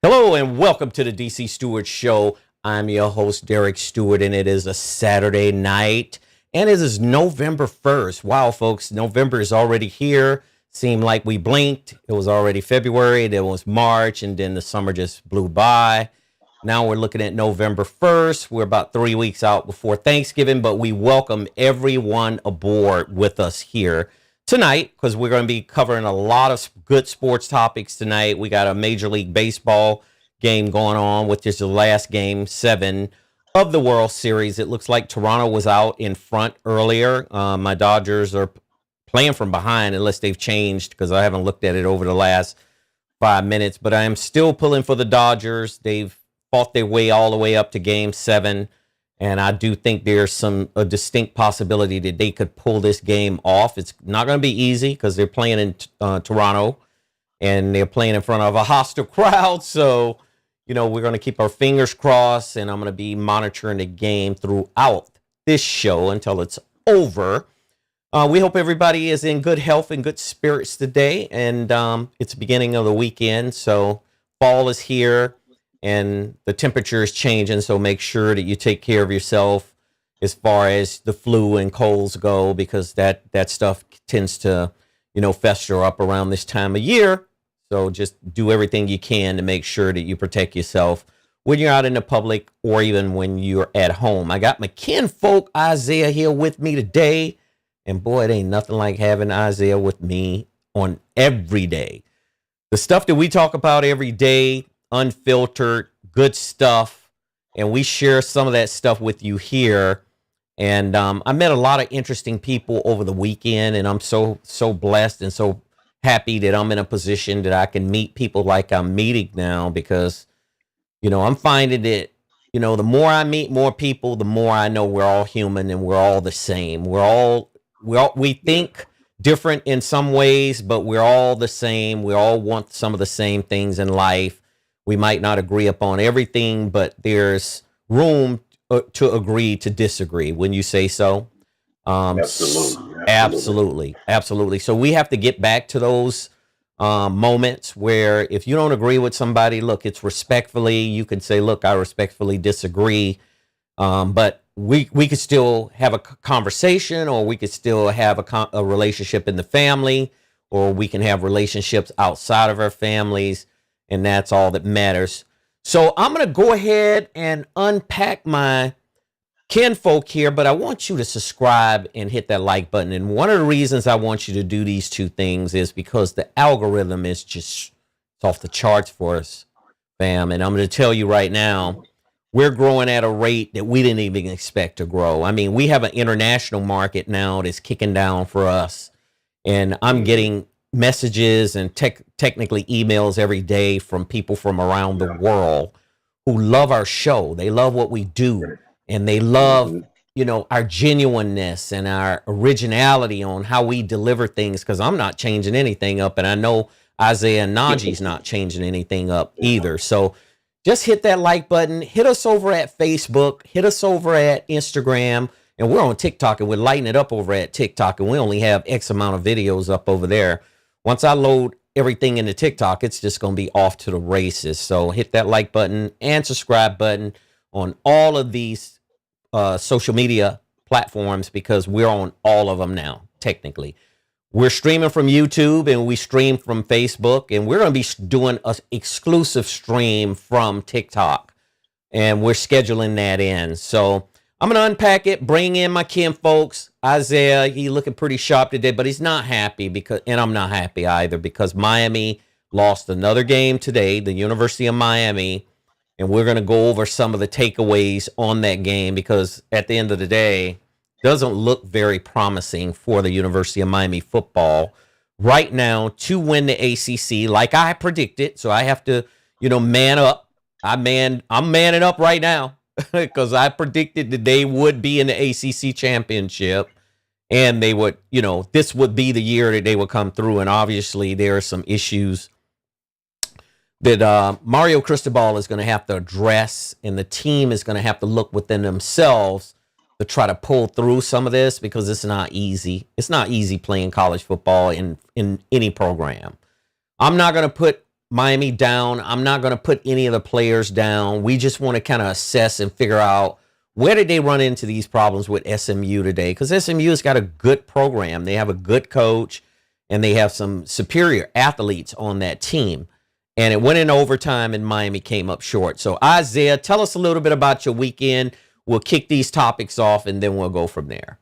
Hello and welcome to the DC Stewart Show. I'm your host, Derek Stewart, and it is a Saturday night, and it is November 1st. Wow, folks, November is already here. Seemed like we blinked. It was already February, then it was March, and then the summer just blew by. Now we're looking at November 1st. We're about 3 weeks out before Thanksgiving, but we welcome everyone aboard with us here tonight because we're going to be covering a lot of good sports topics tonight. We got a Major League Baseball game going on, which is the last game 7 of the World Series. It looks like Toronto was out in front earlier. My Dodgers are playing from behind unless they've changed because I haven't looked at it over the last 5 minutes, but I am still pulling for the Dodgers. They've fought their way all the way up to game 7. And I do think there's a distinct possibility that they could pull this game off. It's not going to be easy because they're playing in Toronto and they're playing in front of a hostile crowd. So, we're going to keep our fingers crossed, and I'm going to be monitoring the game throughout this show until it's over. We hope everybody is in good health and good spirits today. And it's the beginning of the weekend. So fall is here. And the temperature is changing, so make sure that you take care of yourself as far as the flu and colds go, because that stuff tends to, fester up around this time of year. So just do everything you can to make sure that you protect yourself when you're out in the public or even when you're at home. I got my kinfolk Isaah here with me today, and boy, it ain't nothing like having Isaah with me on every day. The stuff that we talk about every day, unfiltered, good stuff, and we share some of that stuff with you here. And I met a lot of interesting people over the weekend, and I'm so blessed and so happy that I'm in a position that I can meet people like I'm meeting now, because I'm finding that the more I meet more people, the more I know we're all human and we're all the same. We think different in some ways, but we're all the same. We all want some of the same things in life. We might not agree upon everything, but there's room to agree to disagree. Wouldn't you say so? Absolutely. So we have to get back to those moments where if you don't agree with somebody, look, it's respectfully. You can say, look, I respectfully disagree. But we could still have a conversation, or we could still have a relationship in the family, or we can have relationships outside of our families. And that's all that matters. So I'm going to go ahead and unpack my kinfolk here, but I want you to subscribe and hit that like button. And one of the reasons I want you to do these two things is because the algorithm is just it's off the charts for us, fam. And I'm going to tell you right now, we're growing at a rate that we didn't even expect to grow. I mean, we have an international market now that's kicking down for us. And I'm getting messages and technically emails every day from people from around the world who love our show. They love what we do, and they love our genuineness and our originality on how we deliver things, because I'm not changing anything up, and I know Isaah and Najee's not changing anything up either. So just hit that like button, hit us over at Facebook, hit us over at Instagram, and we're on TikTok, and we're lighting it up over at TikTok, and we only have X amount of videos up over there. Once I load everything into TikTok, it's just going to be off to the races. So hit that like button and subscribe button on all of these social media platforms, because we're on all of them now, technically. We're streaming from YouTube, and we stream from Facebook, and we're going to be doing an exclusive stream from TikTok, and we're scheduling that in. So I'm going to unpack it, bring in my kinfolks. Isaah, he looking pretty sharp today, but he's not happy and I'm not happy either, because Miami lost another game today, the University of Miami, and we're going to go over some of the takeaways on that game, because at the end of the day, it doesn't look very promising for the University of Miami football right now to win the ACC like I predicted. So I have to, man up. I'm manning up right now. Because I predicted that they would be in the ACC championship, and they would, this would be the year that they would come through. And obviously there are some issues that Mario Cristobal is going to have to address, and the team is going to have to look within themselves to try to pull through some of this, because it's not easy. It's not easy playing college football in any program. I'm not going to put Miami down. I'm not going to put any of the players down. We just want to kind of assess and figure out where did they run into these problems with SMU today? Because SMU has got a good program. They have a good coach, and they have some superior athletes on that team. And it went in overtime, and Miami came up short. So, Isaiah, tell us a little bit about your weekend. We'll kick these topics off, and then we'll go from there.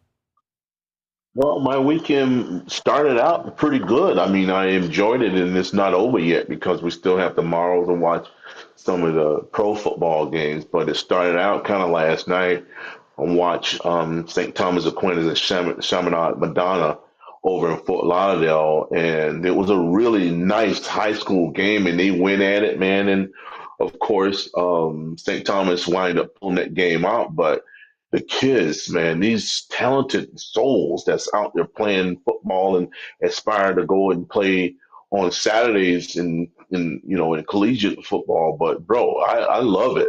Well, my weekend started out pretty good. I mean, I enjoyed it, and it's not over yet because we still have tomorrow to watch some of the pro football games. But it started out kind of last night. I watched St. Thomas Aquinas and Chaminade Madonna over in Fort Lauderdale, and it was a really nice high school game, and they went at it, man. And of course, St. Thomas wind up pulling that game out, but the kids, man, these talented souls that's out there playing football and aspire to go and play on Saturdays in collegiate football. But bro, I love it.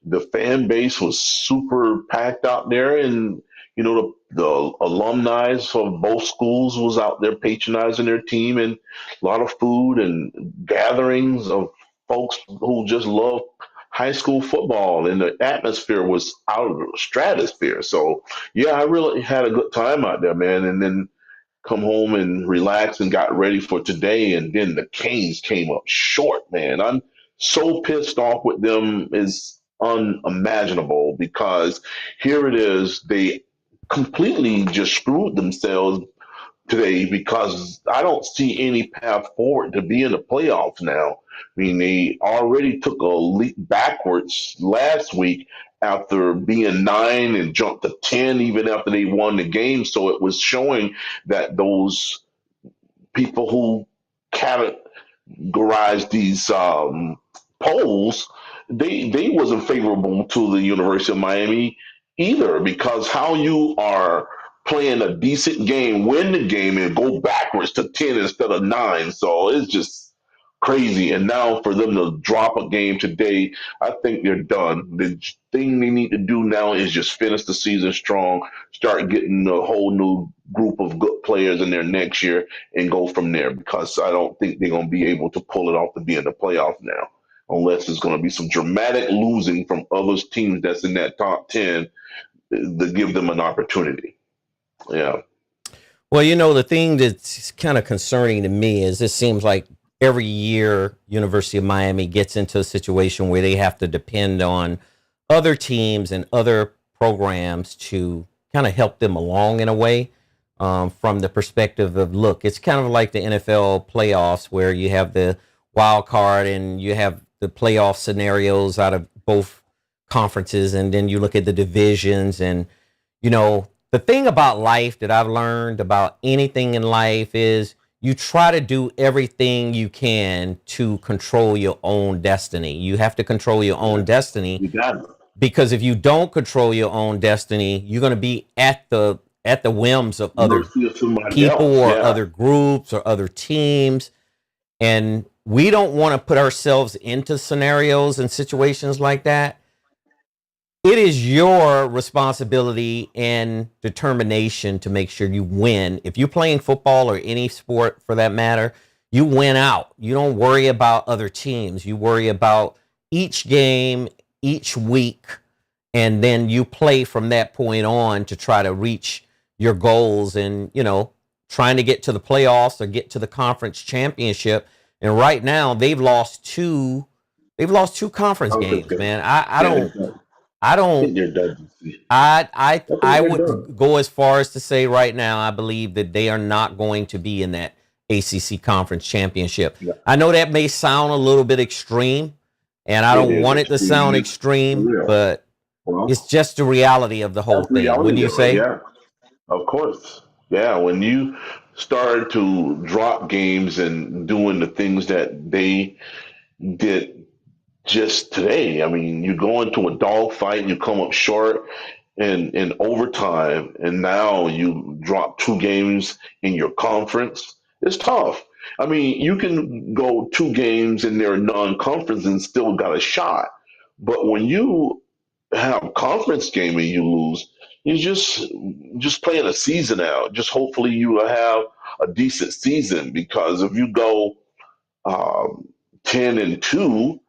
The fan base was super packed out there, and the alumni of both schools was out there patronizing their team, and a lot of food and gatherings of folks who just love high school football, and the atmosphere was out of the stratosphere. So yeah, I really had a good time out there, man. And then come home and relax and got ready for today. And then the Canes came up short, man. I'm so pissed off with them is unimaginable because here it is. They completely just screwed themselves today because I don't see any path forward to be in the playoffs now. I mean, they already took a leap backwards last week after being 9 and jumped to 10 even after they won the game. So it was showing that those people who categorize these polls, they wasn't favorable to the University of Miami either because how you are playing a decent game, win the game, and go backwards to 10 instead of 9. So it's just crazy. And now for them to drop a game today, I think they're done. The thing they need to do now is just finish the season strong, start getting a whole new group of good players in there next year and go from there because I don't think they're going to be able to pull it off to be in the playoffs now unless there's going to be some dramatic losing from other teams that's in that top 10 to give them an opportunity. Yeah. Well, the thing that's kind of concerning to me is it seems like every year University of Miami gets into a situation where they have to depend on other teams and other programs to kind of help them along in a way. From the perspective of, look, it's kind of like the NFL playoffs where you have the wild card and you have the playoff scenarios out of both conferences, and then you look at the divisions. And the thing about life that I've learned about anything in life is you try to do everything you can to control your own destiny. You have to control your own destiny. You got it. Because if you don't control your own destiny, you're going to be at the whims of other people or other groups or other teams. And we don't want to put ourselves into scenarios and situations like that. It is your responsibility and determination to make sure you win. If you're playing football or any sport for that matter, you win out. You don't worry about other teams. You worry about each game, each week, and then you play from that point on to try to reach your goals and, trying to get to the playoffs or get to the conference championship. And right now they've lost two conference games, man. I would go as far as to say right now, I believe that they are not going to be in that ACC conference championship. Yeah. I know that may sound a little bit extreme, and I don't want it to sound extreme, but it's just the reality of the whole thing. Wouldn't you say? Yeah, of course. Yeah, when you start to drop games and doing the things that they did just today. I mean, you go into a dogfight and you come up short in overtime, and now you drop 2 games in your conference. It's tough. I mean, you can go 2 games in their non-conference and still got a shot. But when you have a conference game and you lose, you just playing a season out. Just hopefully you have a decent season because if you go 10-2,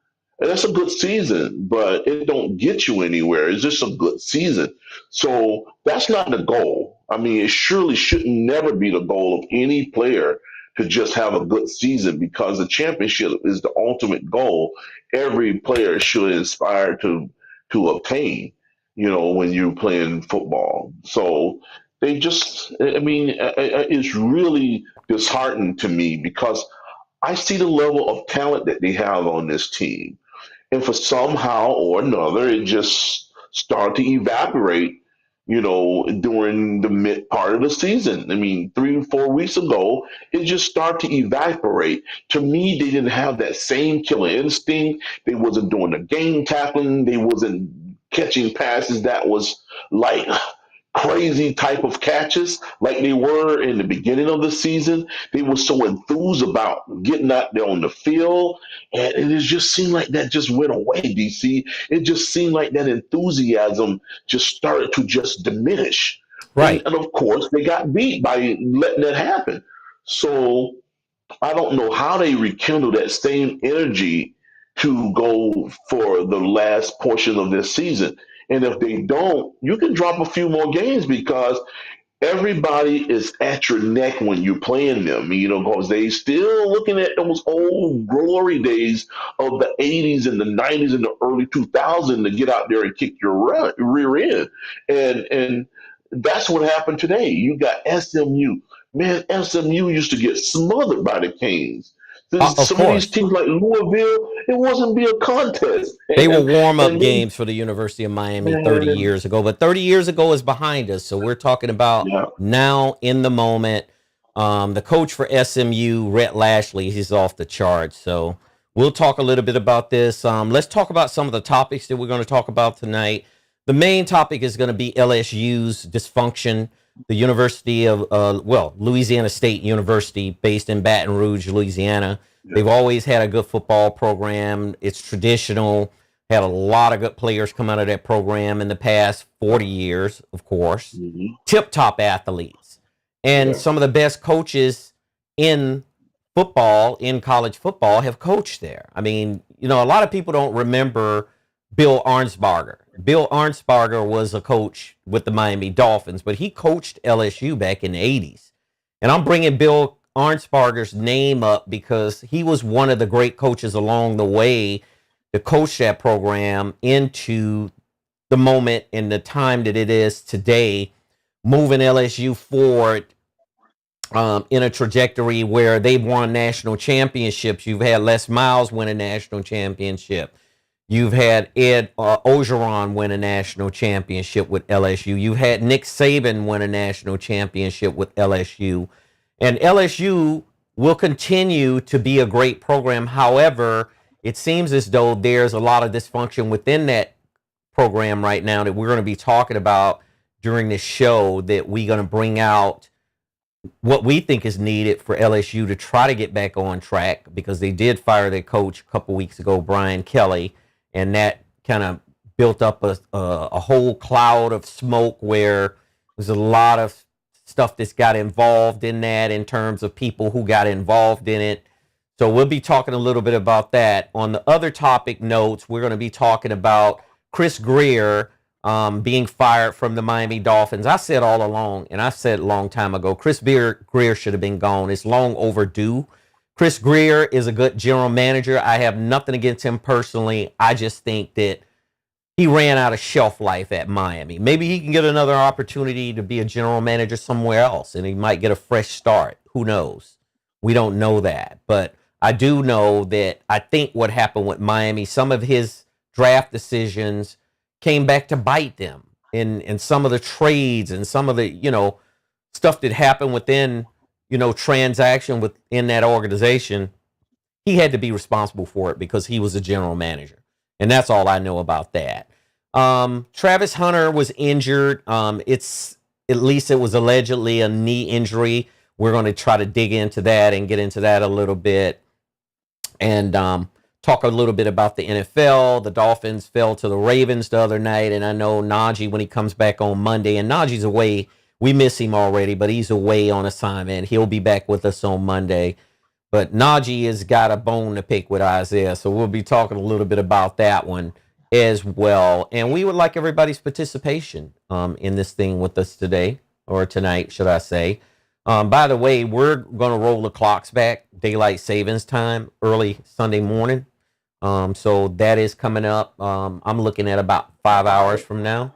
and that's a good season, but it don't get you anywhere. It's just a good season. So that's not the goal. I mean, it surely shouldn't never be the goal of any player to just have a good season, because the championship is the ultimate goal every player should aspire to obtain, when you're playing football. So they just, I mean, it's really disheartening to me, because I see the level of talent that they have on this team. And for somehow or another, it just started to evaporate, during the mid part of the season. I mean, 3 or 4 weeks ago, it just started to evaporate. To me, they didn't have that same killer instinct. They wasn't doing the game tackling. They wasn't catching passes that was like crazy type of catches like they were in the beginning of the season. They were so enthused about getting out there on the field, and it just seemed like that just went away, DC. It just seemed like that enthusiasm just started to just diminish. And, Right. and of course, they got beat by letting that happen. So I don't know how they rekindle that same energy to go for the last portion of this season. And if they don't, you can drop a few more games, because everybody is at your neck when you're playing them, because they still looking at those old glory days of the 80s and the 90s and the early 2000s to get out there and kick your rear end. And that's what happened today. You got SMU. Man, SMU used to get smothered by the Canes. Of Some of these course. teams like Louisville, it wasn't be a contest. They were warm-up And then, games for the University of Miami 30 man, years ago, but 30 years ago is behind us. So we're talking about yeah. now in the moment. The coach for SMU, Rhett Lashlee, he's off the charts. So we'll talk a little bit about this. Let's talk about some of the topics that we're going to talk about tonight. The main topic is going to be LSU's dysfunction. The University of, Louisiana State University, based in Baton Rouge, Louisiana. They've always had a good football program. It's traditional. Had a lot of good players come out of that program in the past 40 years, of course. Mhm. Tip-top athletes. And Yeah. some of the best coaches in football, in college football, have coached there. I mean, a lot of people don't remember Bill Arnsparger. Bill Arnsparger was a coach with the Miami Dolphins, but he coached LSU back in the 80s. And I'm bringing Bill Arnsparger's name up because he was one of the great coaches along the way to coach that program into the moment and the time that it is today, moving LSU forward in a trajectory where they've won national championships. You've had Les Miles win a national championship. You've had Ed Ogeron win a national championship with LSU. You've had Nick Saban win a national championship with LSU. And LSU will continue to be a great program. However, it seems as though there's a lot of dysfunction within that program right now that we're going to be talking about during this show, that we're going to bring out what we think is needed for LSU to try to get back on track, because they did fire their coach a couple weeks ago, Brian Kelly, and that kind of built up a whole cloud of smoke where there's a lot of stuff that's got involved in that in terms of people who got involved in it. So we'll be talking a little bit about that. On the other topic notes, we're going to be talking about Chris Grier being fired from the Miami Dolphins. I said all along, and I said a long time ago, Chris Grier should have been gone. It's long overdue. Chris Grier is a good general manager. I have nothing against him personally. I just think that he ran out of shelf life at Miami. Maybe he can get another opportunity to be a general manager somewhere else, and he might get a fresh start. Who knows? We don't know that. But I do know that I think what happened with Miami, some of his draft decisions came back to bite them in some of the trades and some of the, stuff that happened within, transaction within that organization. He had to be responsible for it because he was a general manager. And that's all I know about that. Travis Hunter was injured. At least it was allegedly a knee injury. We're going to try to dig into that and get into that a little bit. And talk a little bit about the NFL. The Dolphins fell to the Ravens the other night, and I know Najee, when he comes back on Monday, and Najee's away, we miss him already, but he's away on assignment. He'll be back with us on Monday. But Najee has got a bone to pick with Isaah, so we'll be talking a little bit about that one as well. And we would like everybody's participation in this thing with us today, or tonight, should I say. By the way, we're going to roll the clocks back, daylight savings time, early Sunday morning. So that is coming up. I'm looking at about 5 hours from now.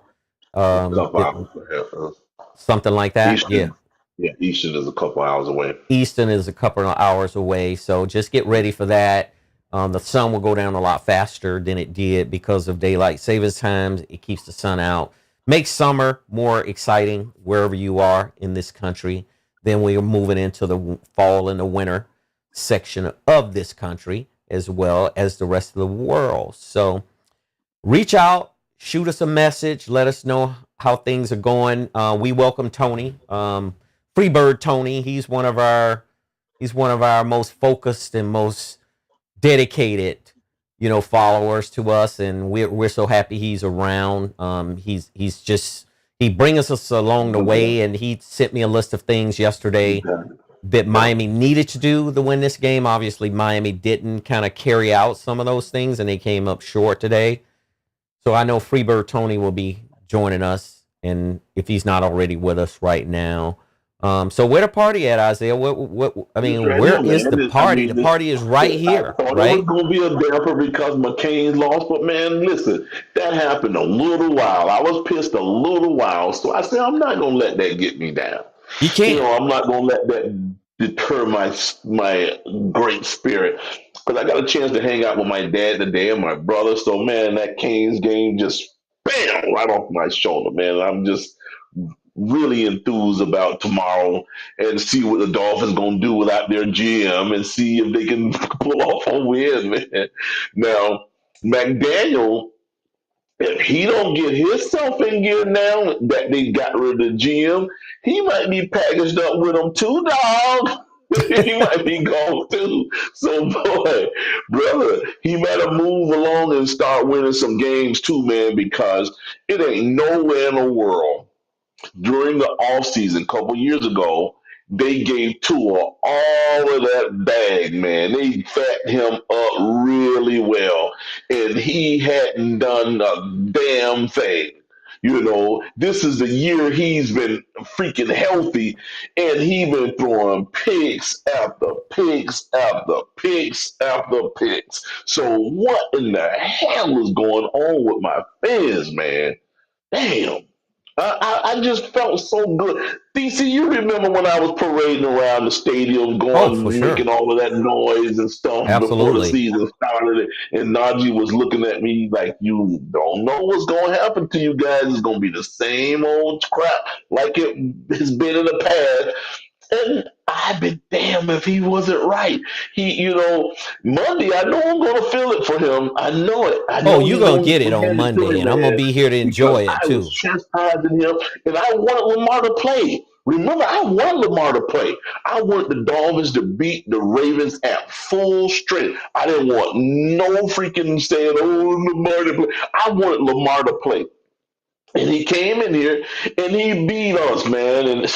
Something like that. Eastern, yeah. Eastern is a couple hours away. Eastern is a couple of hours away. So just get ready for that. The sun will go down a lot faster than it did because of daylight savings times. It keeps the sun out. Makes summer more exciting wherever you are in this country. Then we are moving into the fall and the winter section of this country, as well as the rest of the world. So reach out, shoot us a message, let us know how things are going. We welcome Tony, Freebird Tony. He's one of our most focused and most dedicated, followers to us, and we're so happy he's around. He brings us along the way, and he sent me a list of things yesterday that Miami needed to do to win this game. Obviously, Miami didn't kind of carry out some of those things, and they came up short today. So I know Freebird Tony will be joining us, and if he's not already with us right now. So where the party at, Isaah? Where is the party? The party is right here, I thought right? it was going to be a damper because McCain lost, but man, listen, that happened a little while. I was pissed a little while, so I said, I'm not going to let that get me down. You can't. I'm not going to let that deter my great spirit. Because I got a chance to hang out with my dad today and my brother. So, man, that Canes game just, bam, right off my shoulder, man. I'm just really enthused about tomorrow and see what the Dolphins going to do without their GM and see if they can pull off a win, man. Now, McDaniel, if he don't get himself in gear now that they got rid of the GM, he might be packaged up with them too, dog. He might be gone too. So, boy, brother, he better move along and start winning some games too, man, because it ain't nowhere in the world. During the offseason a couple years ago, they gave Tua all of that bag, man. They fat him up really well, and he hadn't done a damn thing. This is the year he's been freaking healthy, and he been throwing picks after picks after picks after picks. So what in the hell is going on with my fans, man? Damn. I just felt so good. DC, you remember when I was parading around the stadium, For sure. making all of that noise and stuff before the season started, and Najee was looking at me like, you don't know what's going to happen to you guys. It's going to be the same old crap like it has been in the past. And I'd be damn if he wasn't right. Monday, I know I'm going to feel it for him. I know it. You're going to get it on Monday, and I'm going to be here to enjoy it, too. I was chastising him, and I wanted Lamar to play. Remember, I wanted Lamar to play. I wanted the Dolphins to beat the Ravens at full strength. I didn't want no freaking saying, Lamar to play. I wanted Lamar to play. And he came in here, and he beat us, man. And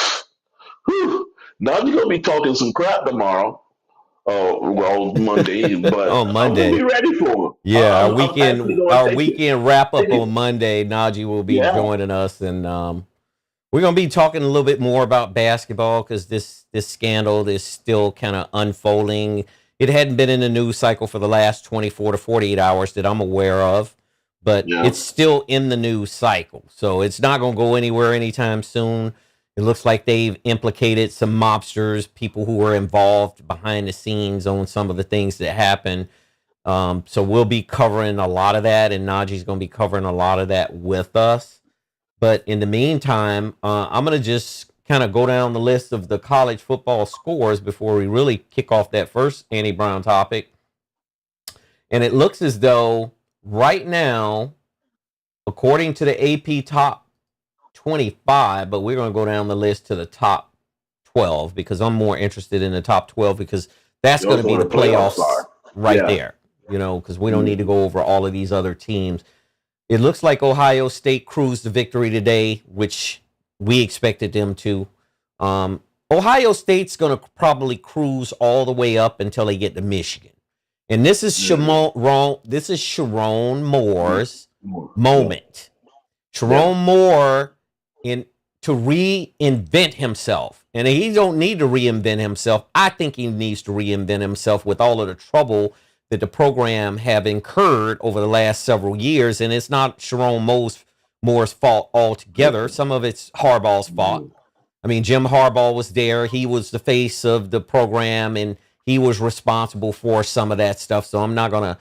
whew, now you're gonna be talking some crap tomorrow. Monday, but on Monday, I'm gonna be ready for him. Yeah, our weekend wrap up on Monday. Najee will be joining us, and we're gonna be talking a little bit more about basketball because this scandal is still kind of unfolding. It hadn't been in the news cycle for the last 24 to 48 hours that I'm aware of, but it's still in the news cycle, so it's not gonna go anywhere anytime soon. It looks like they've implicated some mobsters, people who were involved behind the scenes on some of the things that happened. So we'll be covering a lot of that, and Najee's going to be covering a lot of that with us. But in the meantime, I'm going to just kind of go down the list of the college football scores before we really kick off that first Andy Brown topic. And it looks as though right now, according to the AP top 25, but we're going to go down the list to the top 12 because I'm more interested in the top 12 because that's going to be the playoffs right there, because we don't need to go over all of these other teams. It looks like Ohio State cruised the victory today, which we expected them to. Ohio State's going to probably cruise all the way up until they get to Michigan. And this is Sharon Moore's moment. Sharon Moore to reinvent himself. And he don't need to reinvent himself. I think he needs to reinvent himself with all of the trouble that the program have incurred over the last several years. And it's not Sharon Moore's fault altogether. Some of it's Harbaugh's fault. I mean, Jim Harbaugh was there. He was the face of the program, and he was responsible for some of that stuff. So I'm not going to,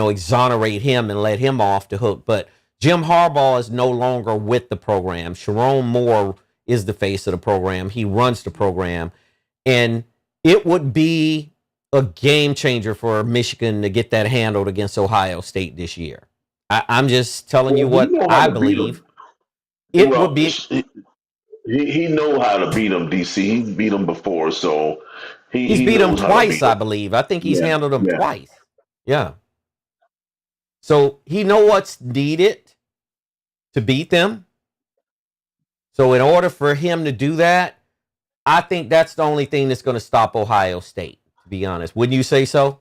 exonerate him and let him off the hook. But Jim Harbaugh is no longer with the program. Sharon Moore is the face of the program. He runs the program. And it would be a game changer for Michigan to get that handled against Ohio State this year. I'm just telling you what I believe. It would be. He know how to beat them, DC. He beat them before, so he's beat them twice, I believe. I think he's handled them twice. Yeah. So he know what's needed to beat them. So in order for him to do that, I think that's the only thing that's going to stop Ohio State, to be honest. Wouldn't you say so?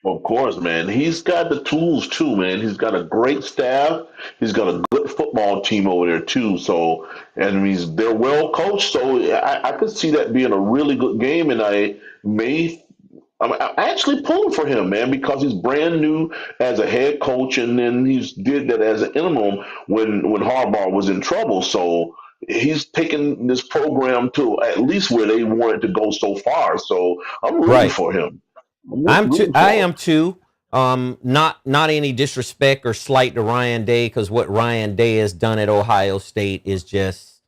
Of course, man. He's got the tools too, man. He's got a great staff. He's got a good football team over there too. So, and they're well coached. So I could see that being a really good game. And I'm actually pulling for him, man, because he's brand new as a head coach, and then he's did that as an interim when Harbaugh was in trouble. So he's taken this program to at least where they wanted to go so far. So I'm rooting for him. I am too. Not any disrespect or slight to Ryan Day, because what Ryan Day has done at Ohio State is just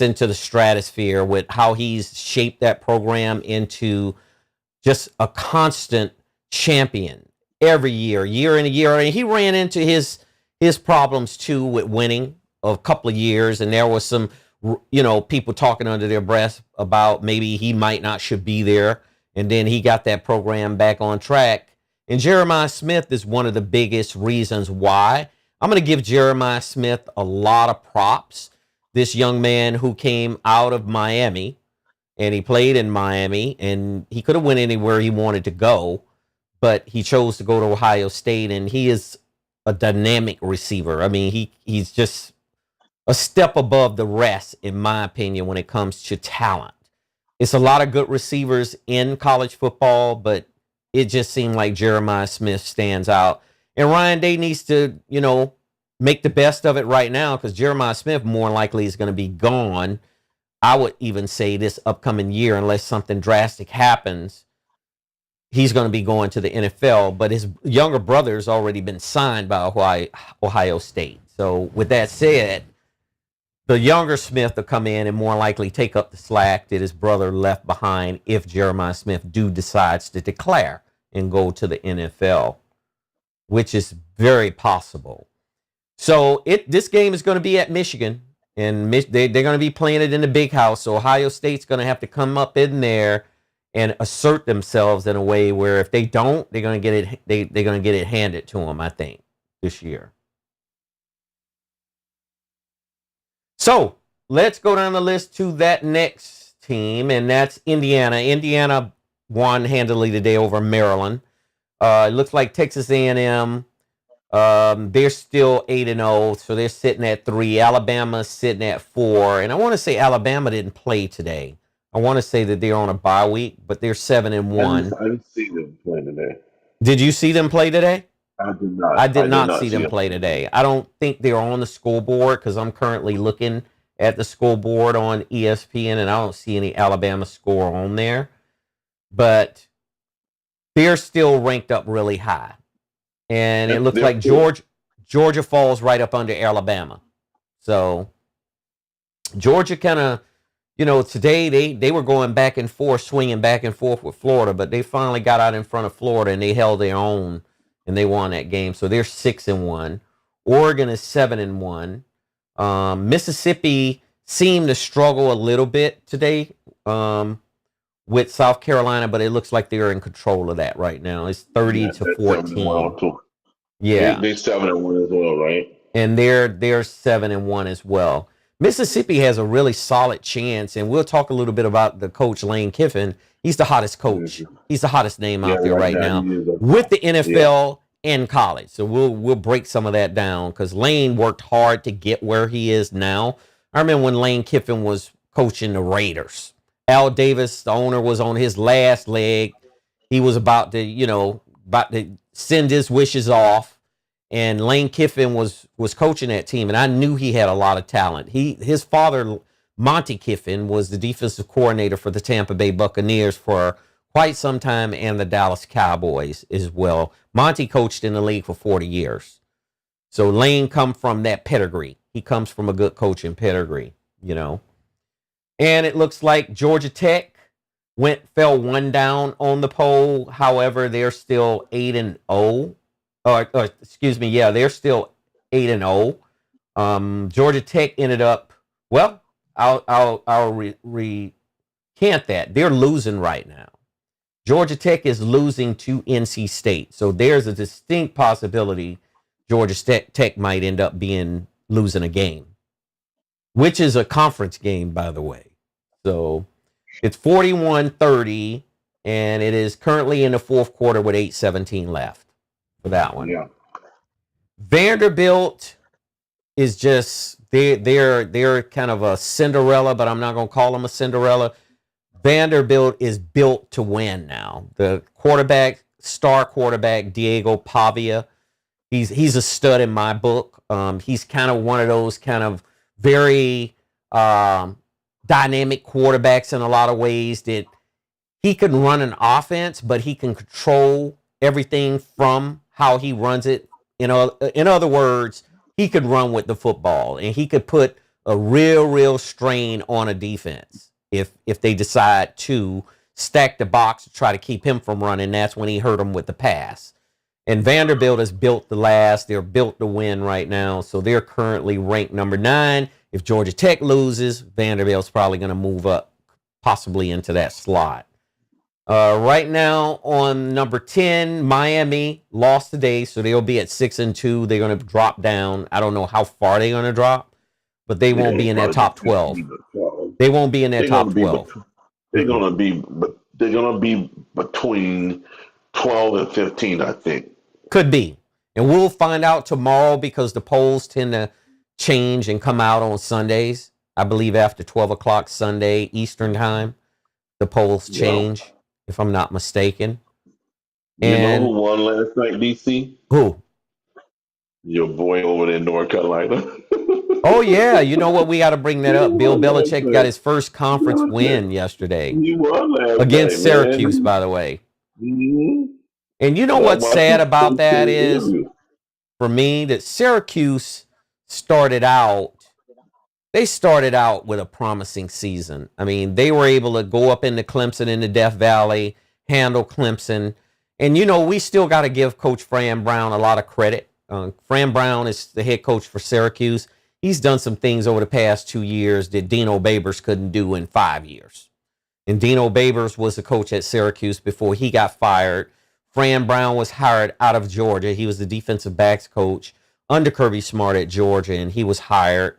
into the stratosphere with how he's shaped that program into just a constant champion every year in a year. And he ran into his problems too with winning a couple of years, and there was some people talking under their breath about maybe he might not should be there. And then he got that program back on track. And Jeremiah Smith is one of the biggest reasons why. I'm going to give Jeremiah Smith a lot of props. This young man who came out of Miami, and he played in Miami, and he could have went anywhere he wanted to go, but he chose to go to Ohio State, and he is a dynamic receiver. I mean, he's just a step above the rest, in my opinion, when it comes to talent. It's a lot of good receivers in college football, but it just seemed like Jeremiah Smith stands out. And Ryan Day needs to, make the best of it right now, because Jeremiah Smith more likely is going to be gone. I would even say this upcoming year, unless something drastic happens, he's going to be going to the NFL. But his younger brother's already been signed by Ohio State. So with that said, the younger Smith will come in and more likely take up the slack that his brother left behind if Jeremiah Smith decides to declare and go to the NFL, which is very possible. So this game is going to be at Michigan, and they're going to be playing it in the big house. So Ohio State's going to have to come up in there and assert themselves in a way where if they don't, they're going to get it. They're going to get it handed to them, I think, this year. So let's go down the list to that next team, and that's Indiana. Indiana won handily today over Maryland. It looks like Texas A&M, they're still 8-0, so they're sitting at 3. Alabama's sitting at 4, and I want to say Alabama didn't play today. I want to say that they're on a bye week, but they're 7-1. I didn't see them play today. Did you see them play today? I did not. I did not see them play today. I don't think they're on the scoreboard, because I'm currently looking at the scoreboard on ESPN, and I don't see any Alabama score on there. But they're still ranked up really high. And it looks like Georgia falls right up under Alabama. So Georgia kind of, today they were going back and forth, swinging back and forth with Florida, but they finally got out in front of Florida, and they held their own, and they won that game. So they're 6-1. Oregon is 7-1. Mississippi seemed to struggle a little bit today with South Carolina, but it looks like they're in control of that right now. It's 30-14. Yeah, they're 7-1 as well, right? And they're 7-1 as well. Mississippi has a really solid chance, and we'll talk a little bit about the coach Lane Kiffin. He's the hottest coach. Mhm. He's the hottest name Yeah, out there right right now now he is. with the Yeah, NFL and college. So we'll break some of that down because Lane worked hard to get where he is now. I remember when Lane Kiffin was coaching the Raiders. Al Davis, the owner, was on his last leg. He was about to send his wishes off, and Lane Kiffin was coaching that team, and I knew he had a lot of talent. His father, Monty Kiffin, was the defensive coordinator for the Tampa Bay Buccaneers for quite some time, and the Dallas Cowboys as well. Monty coached in the league for 40 years. So Lane come from that pedigree. He comes from a good coaching pedigree, you know. And it looks like Georgia Tech fell one down on the poll. However, they're still 8-0. Or excuse me, yeah, they're still 8-0. Georgia Tech ended up, well, I'll recant that. They're losing right now. Georgia Tech is losing to NC State. So there's a distinct possibility Georgia Tech might end up losing a game, which is a conference game, by the way. So it's 41-30, and it is currently in the fourth quarter with 8:17 left for that one. yeah. Vanderbilt is just they're kind of a Cinderella, but I'm not going to call them a Cinderella. Vanderbilt is built to win now. The star quarterback, Diego Pavia, he's a stud in my book. He's kind of one of those kind of very dynamic quarterbacks in a lot of ways that he can run an offense, but he can control everything from how he runs it. In other words, he could run with the football, and he could put a real strain on a defense if they decide to stack the box to try to keep him from running. That's when he hurt him with the pass. And Vanderbilt is built to last. They're built to win right now. So they're currently ranked number 9. If Georgia Tech loses, Vanderbilt's probably going to move up possibly into that slot. Right now on number 10, Miami lost today, so they'll be at 6-2. They're going to drop down. I don't know how far they're going to drop, but they won't be in that top 12. They won't be in that top 12. They're going to be between 12 and 15, I think. Could be. And we'll find out tomorrow because the polls tend to change and come out on Sundays. I believe after 12 o'clock Sunday Eastern time, the polls change, if I'm not mistaken. You know who won last night, DC? Who? Your boy over there in North Carolina. Oh, yeah. You know what? We got to bring that up. Bill Belichick got his first conference win yesterday. He won last against night, Syracuse, man. by the way. Mm-hmm. And you know what's sad about that is, for me, that Syracuse started out with a promising season. I mean, they were able to go up into Clemson in the Death Valley, handle Clemson. And, we still got to give Coach Fran Brown a lot of credit. Fran Brown is the head coach for Syracuse. He's done some things over the past 2 years that Dino Babers couldn't do in 5 years. And Dino Babers was the coach at Syracuse before he got fired. Fran Brown was hired out of Georgia. He was the defensive backs coach under Kirby Smart at Georgia, and he was hired.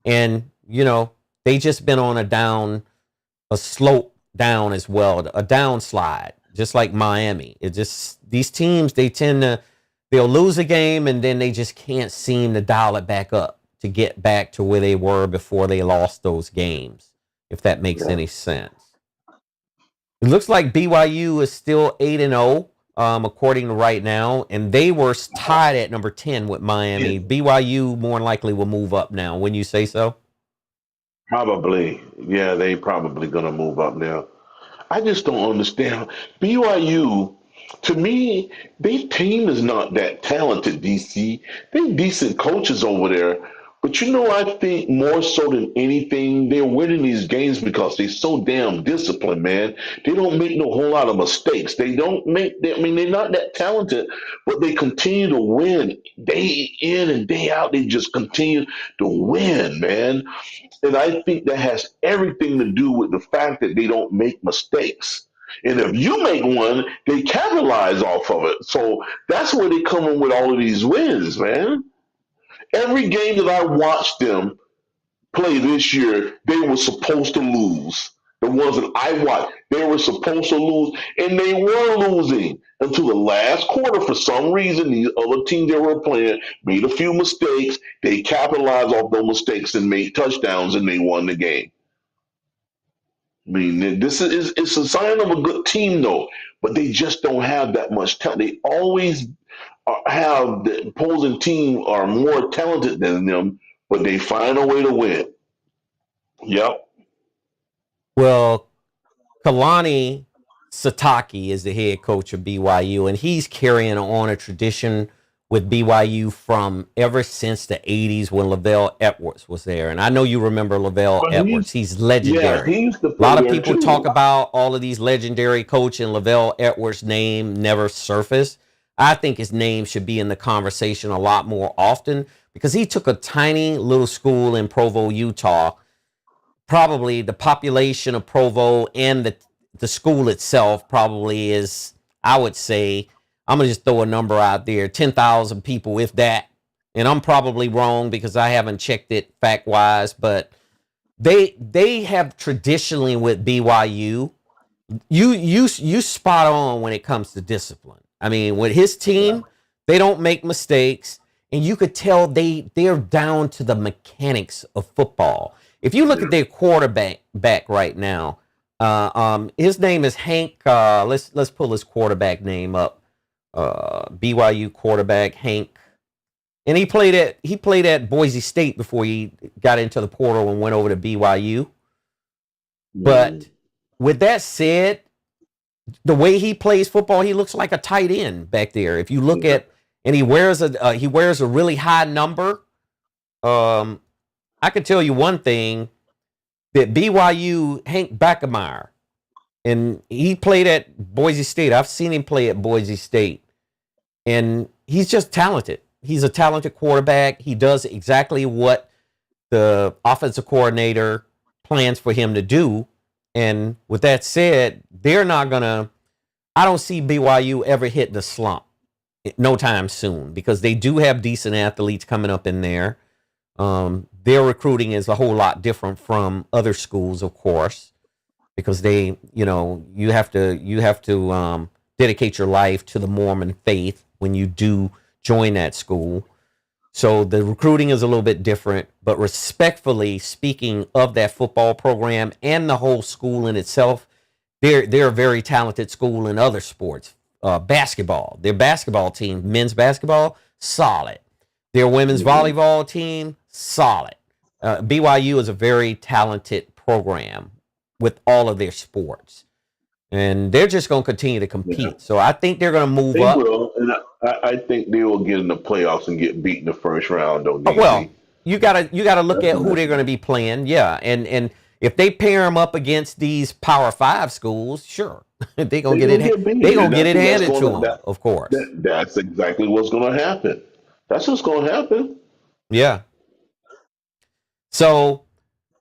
And, they just been on a slope down as well, a downslide, just like Miami. These teams, they'll lose a game and then they just can't seem to dial it back up to get back to where they were before they lost those games, if that makes any sense. It looks like BYU is still 8-0, according to right now, and they were tied at number 10 with Miami. BYU more than likely will move up now. Wouldn't you say so? Probably. Yeah, they probably going to move up now. I just don't understand. BYU, to me, their team is not that talented, DC. They're decent coaches over there. But I think more so than anything, they're winning these games because they're so damn disciplined, man. They don't make no whole lot of mistakes. They're not that talented, but they continue to win day in and day out. They just continue to win, man. And I think that has everything to do with the fact that they don't make mistakes. And if you make one, they capitalize off of it. So that's where they come in with all of these wins, man. Every game that I watch them play this year, they were supposed to lose. The ones that I watched, they were supposed to lose, and they were losing until the last quarter. For some reason, these other teams they were playing made a few mistakes. They capitalized off those mistakes and made touchdowns, and they won the game. I mean, this is it's a sign of a good team, though, but they just don't have that much talent. They always have the opposing team are more talented than them, but they find a way to win. Yep. Well, Kalani Satake is the head coach of BYU, and he's carrying on a tradition with BYU from ever since the 80s when Lavelle Edwards was there. And I know you remember Lavelle But Edwards. He's legendary. he used to A play lot of there people too. talk about all of these legendary coach, and Lavelle Edwards' name never surfaced. I think his name should be in the conversation a lot more often because he took a tiny little school in Provo, Utah. Probably the population of Provo and the school itself probably is, I would say, I'm going to just throw a number out there, 10,000 people, if that. And I'm probably wrong because I haven't checked it fact-wise, but they have traditionally with BYU, you spot on when it comes to discipline. I mean, with his team, they don't make mistakes, and you could tell they're down to the mechanics of football. If you look at their quarterback right now, his name is Hank. Let's pull his quarterback name up. BYU quarterback Hank, and he played at Boise State before he got into the portal and went over to BYU. But with that said, the way he plays football, he looks like a tight end back there. If you look at, and he wears a really high number. I can tell you one thing, that BYU, Hank Backemeyer, and he played at Boise State. I've seen him play at Boise State, and he's just talented. He's a talented quarterback. He does exactly what the offensive coordinator plans for him to do. And with that said, I don't see BYU ever hitting the slump no time soon because they do have decent athletes coming up in there. Their recruiting is a whole lot different from other schools, of course, because you have to dedicate your life to the Mormon faith when you do join that school. So the recruiting is a little bit different, but respectfully speaking of that football program and the whole school in itself, they're a very talented school in other sports. Basketball, their basketball team, men's basketball, solid. Their women's volleyball team, solid. BYU is a very talented program with all of their sports. And they're just going to continue to compete. Yeah. So I think they're going to move up. They will, and I think they will get in the playoffs and get beat in the first round, though. Well, you gotta look at who they're going to be playing. Yeah, and if they pair them up against these Power 5 schools, sure, they're going to get it handed to them, of course. That's exactly what's going to happen. That's what's going to happen. Yeah. So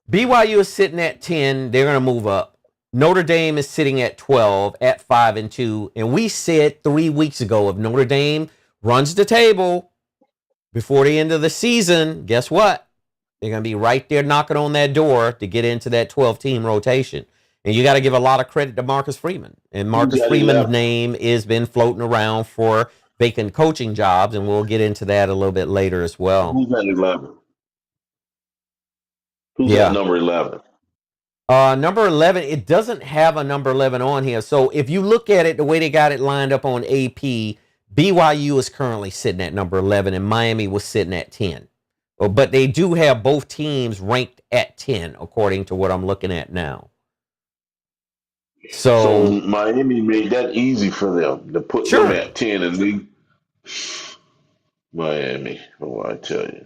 BYU is sitting at 10. They're going to move up. Notre Dame is sitting at 12 at 5-2. And we said 3 weeks ago, if Notre Dame runs the table before the end of the season, guess what? They're going to be right there knocking on that door to get into that 12-team rotation. And you got to give a lot of credit to Marcus Freeman. And Marcus Freeman's name has been floating around for vacant coaching jobs, and we'll get into that a little bit later as well. Who's at 11? Who's at number 11? Number 11, it doesn't have a number 11 on here. So if you look at it, the way they got it lined up on AP, BYU is currently sitting at number 11, and Miami was sitting at 10. But they do have both teams ranked at 10, according to what I'm looking at now. So Miami made that easy for them to put them at 10, and they Miami. Oh, I tell you,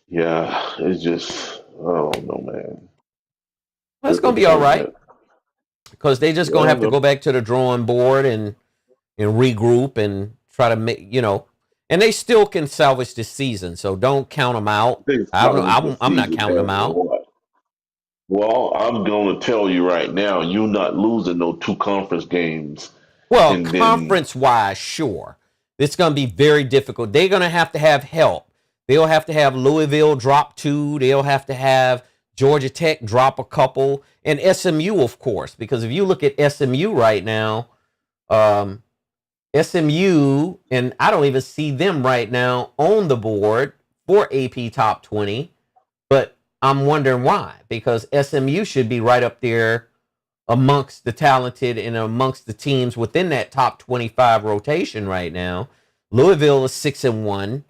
yeah, it's just I don't know, man. Well, it's gonna be all right because they just gonna have to go back to the drawing board and regroup and try to make and they still can salvage this season. So don't count them out. I'm not counting them out. Well, I'm going to tell you right now, you're not losing no 2 conference games. Well, conference-wise, sure. It's going to be very difficult. They're going to have help. They'll have to have Louisville drop 2. They'll have to have Georgia Tech drop a couple. And SMU, of course, because if you look at SMU right now, SMU, and I don't even see them right now on the board for AP Top 20, but I'm wondering why, because SMU should be right up there amongst the talented and amongst the teams within that top 25 rotation right now. Louisville is 6-1.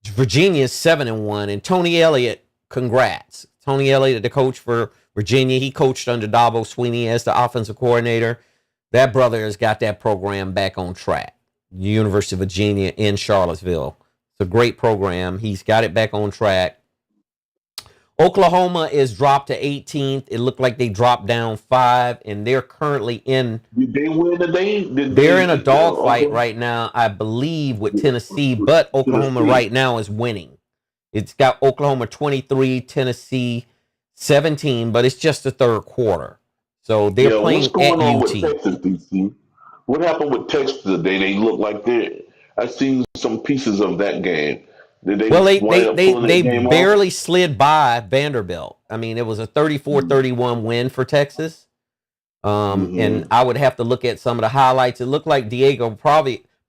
Virginia is 7-1. And Tony Elliott, congrats. Tony Elliott, the coach for Virginia, he coached under Dabo Swinney as the offensive coordinator. That brother has got that program back on track. University of Virginia in Charlottesville. It's a great program. He's got it back on track. Oklahoma is dropped to 18th. It looked like they dropped down 5, and they're currently in. Did they win today? They're in a dogfight right now, I believe, with Tennessee, but Oklahoma right now is winning. It's got Oklahoma 23, Tennessee 17, but it's just the third quarter. So they're playing what's going at on UT. With Texas, DC? What happened with Texas today? They look like I've seen some pieces of that game. They barely slid by Vanderbilt. I mean, it was a 34-31 win for Texas. And I would have to look at some of the highlights. It looked like Diego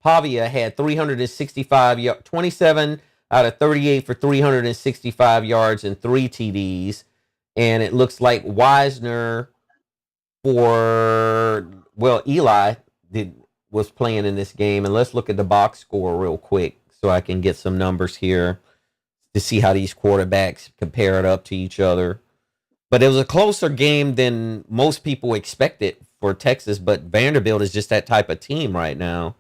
Pavia had 365 yards, 27 out of 38 for 365 yards and 3 TDs. And it looks like Wisner Eli was playing in this game. And let's look at the box score real quick so I can get some numbers here to see how these quarterbacks compare it up to each other. But it was a closer game than most people expected for Texas, but Vanderbilt is just that type of team right now.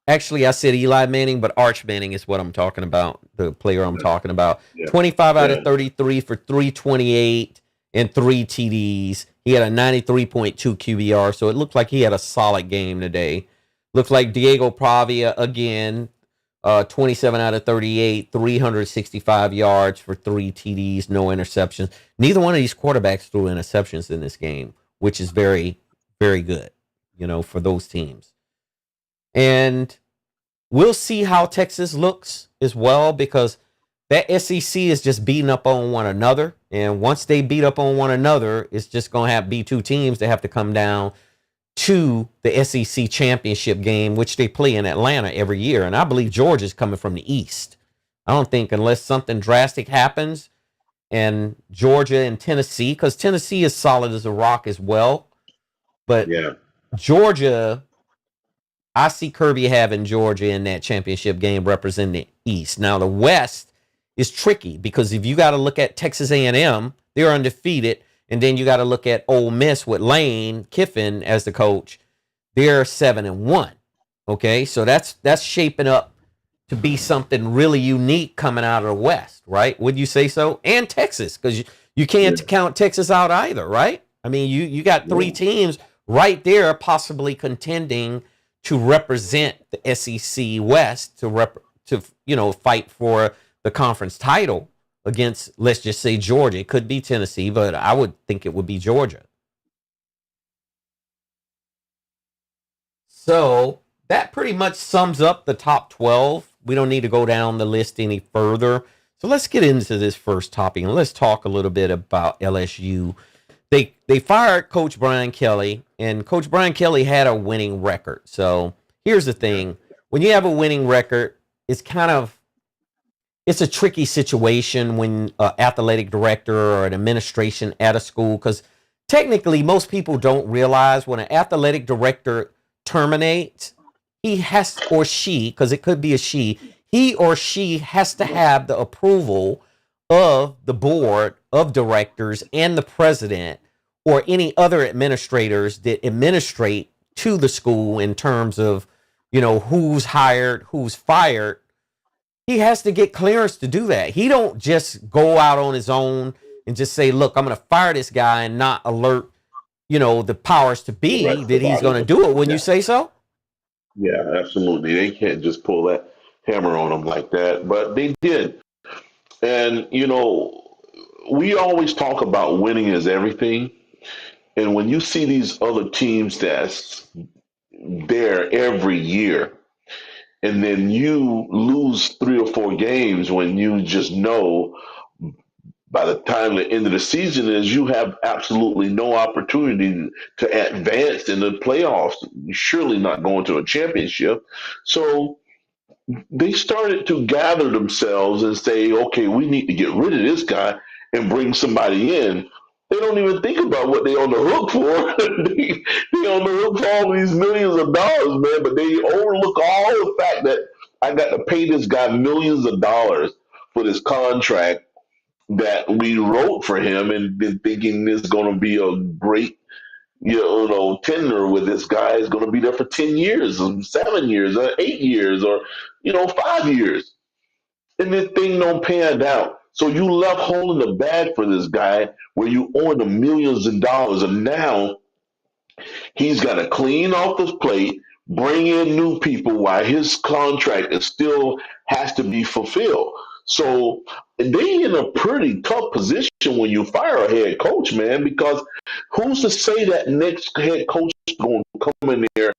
Actually, I said Eli Manning, but Arch Manning is what I'm talking about, the player I'm talking about. 25 out of 33 for 328 and 3 TDs. He had a 93.2 QBR, so it looked like he had a solid game today. Looks like Diego Pavia, again, 27 out of 38, 365 yards for 3 TDs, no interceptions. Neither one of these quarterbacks threw interceptions in this game, which is very, very good, for those teams. And we'll see how Texas looks as well, because that SEC is just beating up on one another. And once they beat up on one another, it's just going to be 2 teams that have to come down to the SEC championship game, which they play in Atlanta every year. And I believe Georgia's coming from the East. I don't think, unless something drastic happens, and Georgia and Tennessee, because Tennessee is solid as a rock as well. But Georgia, I see Kirby having Georgia in that championship game representing the East. Now, the West is tricky, because if you got to look at Texas A&M, they're undefeated. And then you got to look at Ole Miss with Lane Kiffin as the coach. They're 7-1. Okay, so that's shaping up to be something really unique coming out of the West, right? Would you say so? And Texas, because you can't count Texas out either, right? I mean, you got 3 teams right there possibly contending to represent the SEC West to fight for the conference title against, let's just say, Georgia. It could be Tennessee, but I would think it would be Georgia. So that pretty much sums up the top 12. We don't need to go down the list any further. So let's get into this first topic, and let's talk a little bit about LSU. They fired Coach Brian Kelly, and Coach Brian Kelly had a winning record. So here's the thing. When you have a winning record, it's a tricky situation when an athletic director or an administration at a school, because technically most people don't realize when an athletic director terminates, he has, or she, because it could be a she, he or she has to have the approval of the board of directors and the president or any other administrators that administrate to the school in terms of, who's hired, who's fired. He has to get clearance to do that. He don't just go out on his own and just say, look, I'm going to fire this guy and not alert, the powers to be that he's going to do it. Wouldn't you say so? Yeah, absolutely. They can't just pull that hammer on them like that, but they did. And, we always talk about winning is everything. And when you see these other teams that's there every year, and then you lose 3 or 4 games when you just know by the time the end of the season is, you have absolutely no opportunity to advance in the playoffs. You're surely not going to a championship. So they started to gather themselves and say, okay, we need to get rid of this guy and bring somebody in. They don't even think about what they're on the hook for. They on the hook for all these millions of dollars, man, but they overlook all the fact that I got to pay this guy millions of dollars for this contract that we wrote for him, and been thinking this is going to be a great, tenure with this guy is going to be there for 10 years, or 7 years, or 8 years, or, 5 years. And this thing don't pan out. So you left holding the bag for this guy where you owe him millions of dollars, and now he's got to clean off his plate, bring in new people while his contract is still has to be fulfilled. So they in a pretty tough position when you fire a head coach, man, because who's to say that next head coach is going to come in there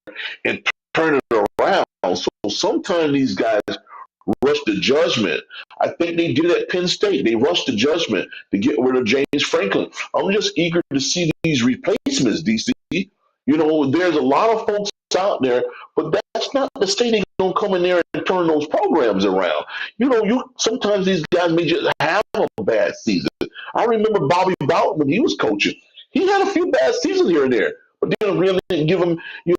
and turn it around? So sometimes these guys rush to judgment. I think they did at Penn State. They rushed to judgment to get rid of James Franklin. I'm just eager to see these replacements, DC. There's a lot of folks out there, but that's not to say they're going to come in there and turn those programs around. Sometimes these guys may just have a bad season. I remember Bobby Bowden when he was coaching. He had a few bad seasons here and there, but then really didn't give him, he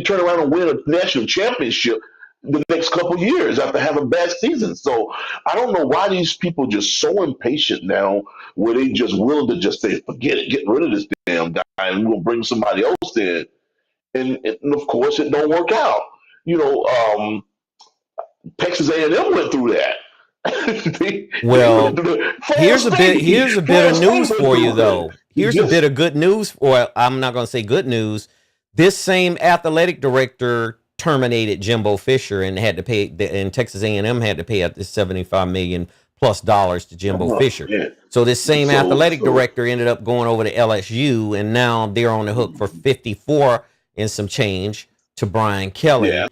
turned around and win a national championship the next couple of years after having bad seasons. So I don't know why these people are just so impatient now, where they just willing to just say, forget it, get rid of this damn guy, and we'll bring somebody else in. And of course, it don't work out. Texas A&M went through that. Well, here's a bit of news for you, though. Here's a bit of good news, or I'm not going to say good news. This same athletic director terminated Jimbo Fisher and had to pay, and Texas A&M had to pay out this $75 million plus to Jimbo Fisher. Yeah. So this same athletic director ended up going over to LSU, and now they're on the hook for 54 and some change to Brian Kelly. Yeah.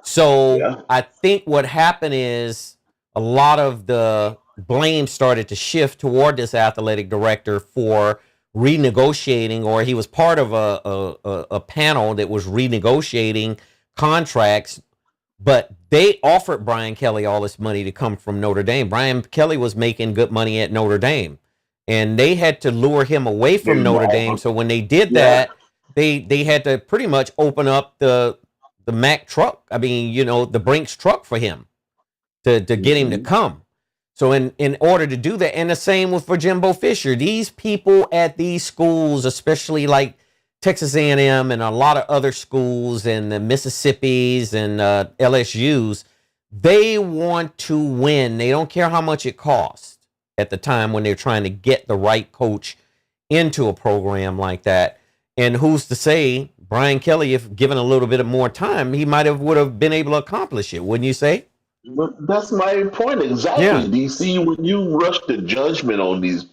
So I think what happened is a lot of the blame started to shift toward this athletic director for renegotiating, or he was part of a panel that was renegotiating contracts, but they offered Brian Kelly all this money to come from Notre Dame. Brian Kelly was making good money at Notre Dame, and they had to lure him away from Notre Dame. So when they did that, they had to pretty much open up the Mack truck. I mean, the Brinks truck for him to get him to come. So in order to do that, and the same for Jimbo Fisher, these people at these schools, especially like Texas A&M and a lot of other schools and the Mississippis and LSUs, they want to win. They don't care how much it costs at the time when they're trying to get the right coach into a program like that. And who's to say Brian Kelly, if given a little bit of more time, he would have been able to accomplish it, wouldn't you say? But that's my point exactly, yeah. DC. When you rush to judgment on these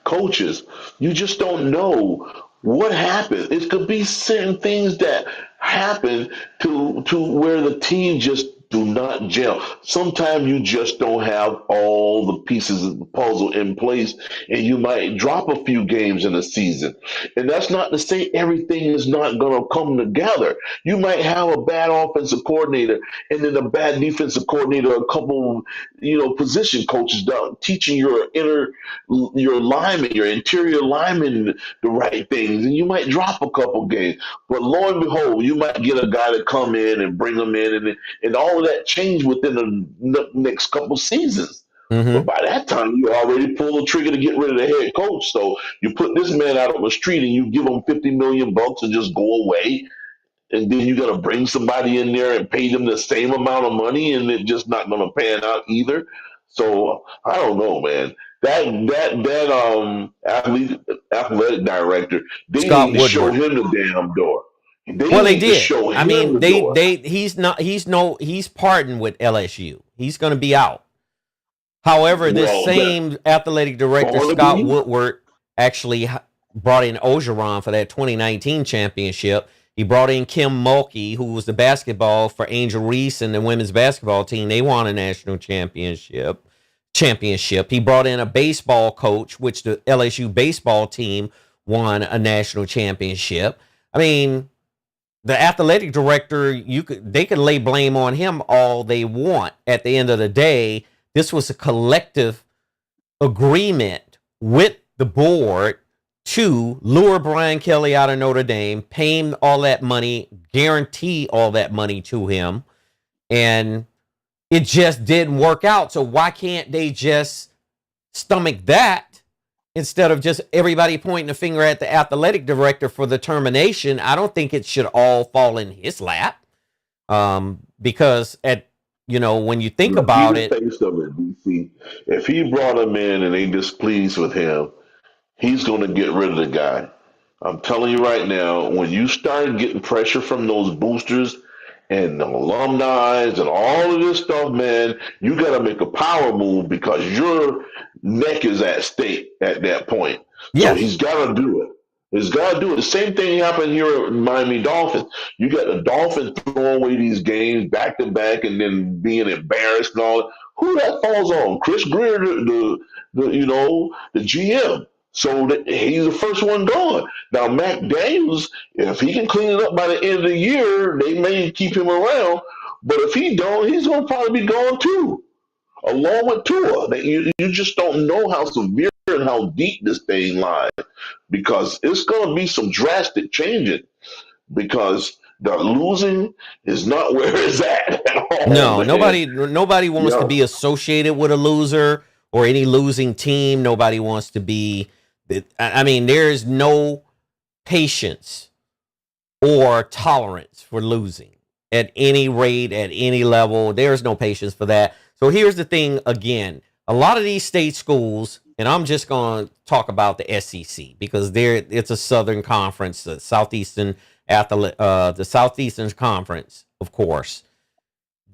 coaches, you just don't know what happened. It could be certain things that happen to where the team just do not gel. Sometimes you just don't have all the pieces of the puzzle in place, and you might drop a few games in a season. And that's not to say everything is not going to come together. You might have a bad offensive coordinator and then a bad defensive coordinator, a couple, position coaches teaching your linemen, your interior linemen the right things, and you might drop a couple games. But lo and behold, you might get a guy to come in and bring them in, and all of that change within the next couple seasons. Mm-hmm. But by that time, you already pulled the trigger to get rid of the head coach. So you put this man out on the street and you give him $50 million and just go away. And then you got to bring somebody in there and pay them the same amount of money, and it's just not going to pan out either. So I don't know, man. That athletic director, they Scott need to Woodward. Show him the damn door. They did. I mean, he's pardoned with LSU. He's going to be out. However, this same athletic director, Scott Woodward, actually brought in Orgeron for that 2019 championship. He brought in Kim Mulkey, who was the basketball for Angel Reese and the women's basketball team. They won a national championship. He brought in a baseball coach, which the LSU baseball team won a national championship. I mean, the athletic director, they could lay blame on him all they want. At the end of the day, this was a collective agreement with the board to lure Brian Kelly out of Notre Dame, pay him all that money, guarantee all that money to him, and it just didn't work out. So why can't they just stomach that instead of just everybody pointing a finger at the athletic director for the termination? I don't think it should all fall in his lap, because when you think about it, DC, if he brought him in and they displeased with him, he's going to get rid of the guy. I'm telling you right now, when you start getting pressure from those boosters and the alumni and all of this stuff, man, you got to make a power move because your neck is at stake at that point. Yes. So he's got to do it. He's got to do it. The same thing happened here at Miami Dolphins. You got the Dolphins throwing away these games back to back and then being embarrassed and all. Who that falls on? Chris Grier, the GM. So he's the first one gone. Now, McDaniels, if he can clean it up by the end of the year, they may keep him around. But if he don't, he's going to probably be gone too, along with Tua. You just don't know how severe and how deep this thing lies, because it's going to be some drastic changing, because the losing is not where it's at all. No, man. Nobody wants to be associated with a loser or any losing team. Nobody wants to be. I mean, there is no patience or tolerance for losing at any rate, at any level. There's no patience for that. So here's the thing again. A lot of these state schools, and I'm just going to talk about the SEC because it's a Southern Conference, the Southeastern Conference, of course.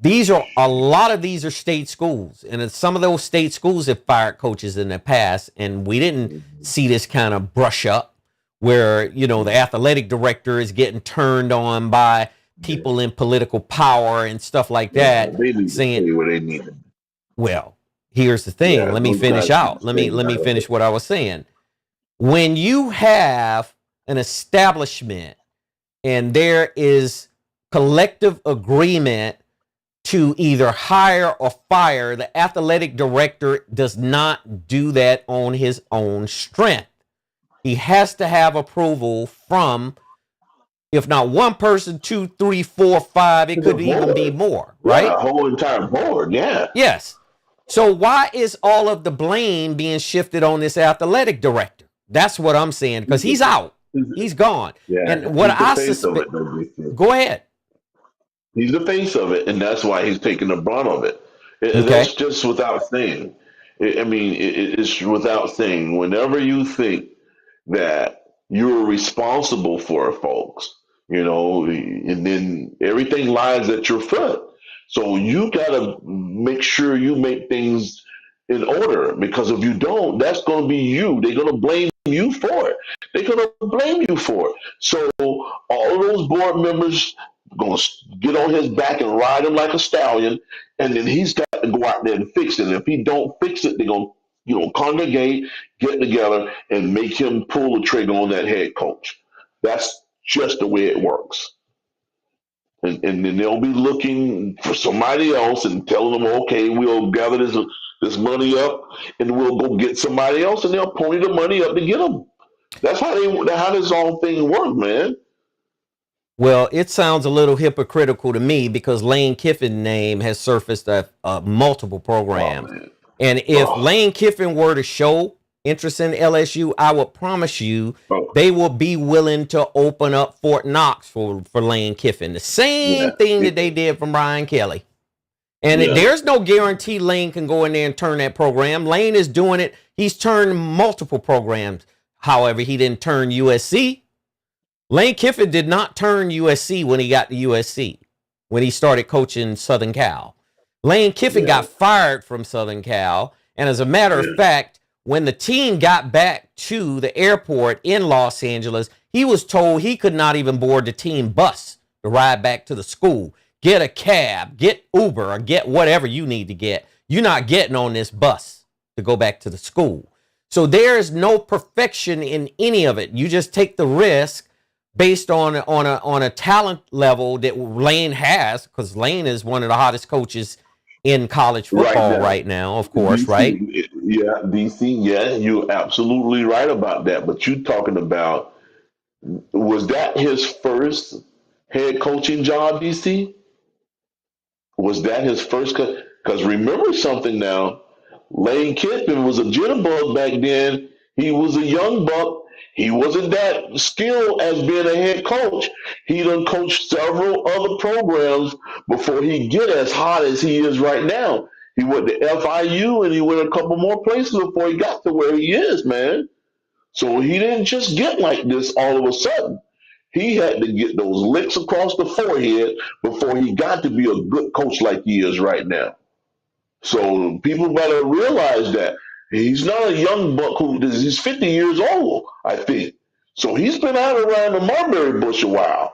A lot of these are state schools, and some of those state schools have fired coaches in the past, and we didn't see this kind of brush up where, the athletic director is getting turned on by people in political power and stuff like that. They need saying, to where they need them. Well, here's the thing. Let me finish out. Let me finish what I was saying. When you have an establishment and there is collective agreement to either hire or fire, the athletic director does not do that on his own strength. He has to have approval from, if not one person, 2, 3, 4, 5, it could even be more, right? Yeah, a whole entire board, yeah. Yes. So why is all of the blame being shifted on this athletic director? That's what I'm saying, because he's out. He's gone. Yeah, and what I suspect... Go ahead. He's the face of it, and that's why he's taking the brunt of it. That's just without saying. It's without saying. Whenever you think that you're responsible for folks, and then everything lies at your foot. So you got to make sure you make things in order, because if you don't, that's going to be you. They're going to blame you for it. So all those board members going to get on his back and ride him like a stallion, and then he's got to go out there and fix it. And if he don't fix it, they're going to congregate, get together, and make him pull the trigger on that head coach. That's just the way it works. And then they'll be looking for somebody else and telling them, okay, we'll gather this money up and we'll go get somebody else, and they'll pony the money up to get them. That's how this whole thing works, man. Well, it sounds a little hypocritical to me because Lane Kiffin's name has surfaced at multiple programs. And if Lane Kiffin were to show interest in LSU, I would promise you they will be willing to open up Fort Knox for Lane Kiffin. The same thing that they did from Brian Kelly. And there's no guarantee Lane can go in there and turn that program. Lane is doing it. He's turned multiple programs. However, he didn't turn USC. Lane Kiffin did not turn USC when he got to USC, when he started coaching Southern Cal. Lane Kiffin got fired from Southern Cal. And as a matter of fact, when the team got back to the airport in Los Angeles, He was told he could not even board the team bus to ride back to the school. Get a cab, get Uber, or get whatever you need to get. You're not getting on this bus to go back to the school. So there's no perfection in any of it. You just take the risk based on a talent level that Lane has, because Lane is one of the hottest coaches in college football right now, of course, DC, right? Yeah, DC, yeah, you're absolutely right about that. But you talking about, was that his first head coaching job, DC? Was that his first? Because remember something now, Lane Kiffin was a jitterbug back then. He was a young buck. He wasn't that skilled as being a head coach. He done coached several other programs before he get as hot as he is right now. He went to FIU and he went a couple more places before he got to where he is, man. So he didn't just get like this all of a sudden. He had to get those licks across the forehead before he got to be a good coach like he is right now. So people better realize that he's not a young buck he's 50 years old, I think. So he's been out around the mulberry bush a while.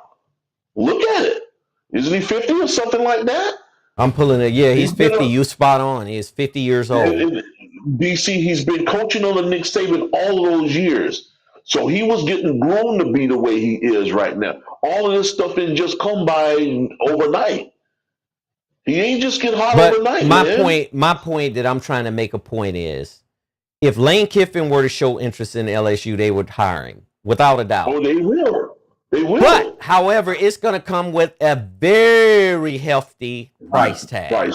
Look at it. Isn't he 50 or something like that? I'm pulling it. Yeah, he's 50. You spot on. He's 50 years old. DC, he's been coaching under Nick Saban all of those years. So he was getting groomed to be the way he is right now. All of this stuff didn't just come by overnight. He ain't just get hot overnight, my point that I'm trying to make a point is, if Lane Kiffin were to show interest in LSU, they would hire him without a doubt. Oh, they will. They will. But, however, it's going to come with a very hefty price tag.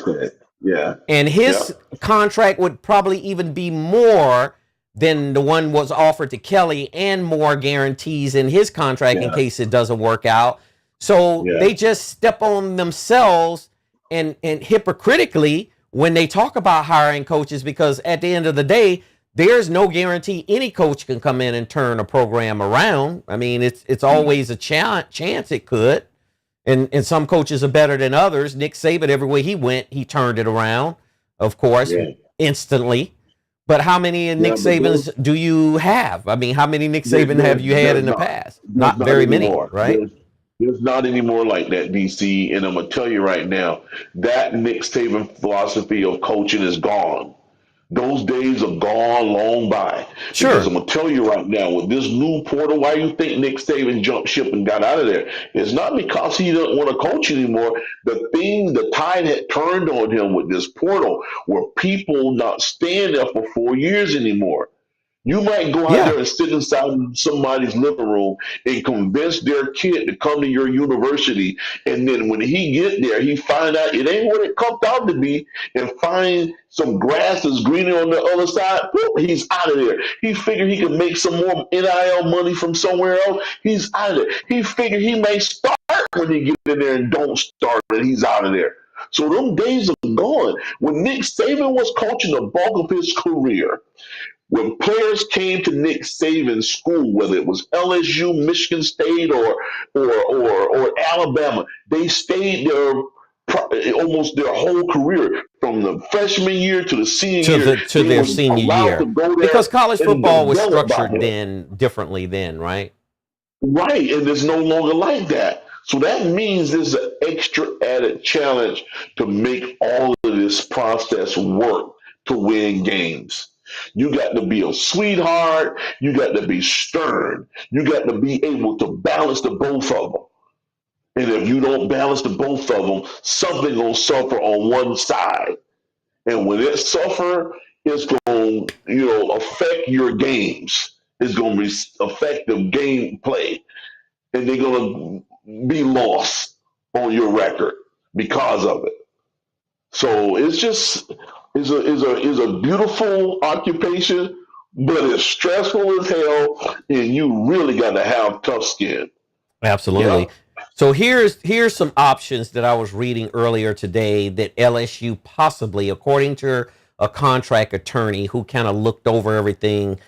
Yeah. And his contract would probably even be more than the one was offered to Kelly, and more guarantees in his contract in case it doesn't work out. So they just step on themselves and hypocritically when they talk about hiring coaches, because at the end of the day, there's no guarantee any coach can come in and turn a program around. I mean, it's always a chance it could. And some coaches are better than others. Nick Saban, everywhere he went, he turned it around, of course, instantly. But how many Nick Sabans do you have? I mean, how many Nick Saban have you had in the past? Not very many, right? There's not any more like that, DC. And I'm going to tell you right now, that Nick Saban philosophy of coaching is gone. Those days are gone long by. Sure. Because I'm going to tell you right now, with this new portal, why you think Nick Saban jumped ship and got out of there? It's not because he doesn't want to coach anymore. The tide had turned on him with this portal, where people not staying there for 4 years anymore. You might go out there and sit inside somebody's living room and convince their kid to come to your university. And then when he get there, he find out it ain't what it comes out to be, and find some grass is greener on the other side. Whoop, he's out of there. He figured he could make some more NIL money from somewhere else. He's out of there. He figured he may start when he get in there and don't start, and he's out of there. So them days are gone. When Nick Saban was coaching the bulk of his career, when players came to Nick Saban's school, whether it was LSU, Michigan State, or Alabama, they stayed there almost their whole career, from the freshman year to the senior year. To their senior year. Because college football was structured differently then, right? Right, and it's no longer like that. So that means there's an extra added challenge to make all of this process work to win games. You got to be a sweetheart. You got to be stern. You got to be able to balance the both of them. And if you don't balance the both of them, something going to suffer on one side. And when it suffer, it's going to, affect your games. It's going to affect the gameplay. And they're going to be lost on your record because of it. So it's just... is a beautiful occupation, but it's stressful as hell, and you really got to have tough skin. Absolutely. Yeah. So here's some options that I was reading earlier today that LSU possibly, according to a contract attorney who kind of looked over everything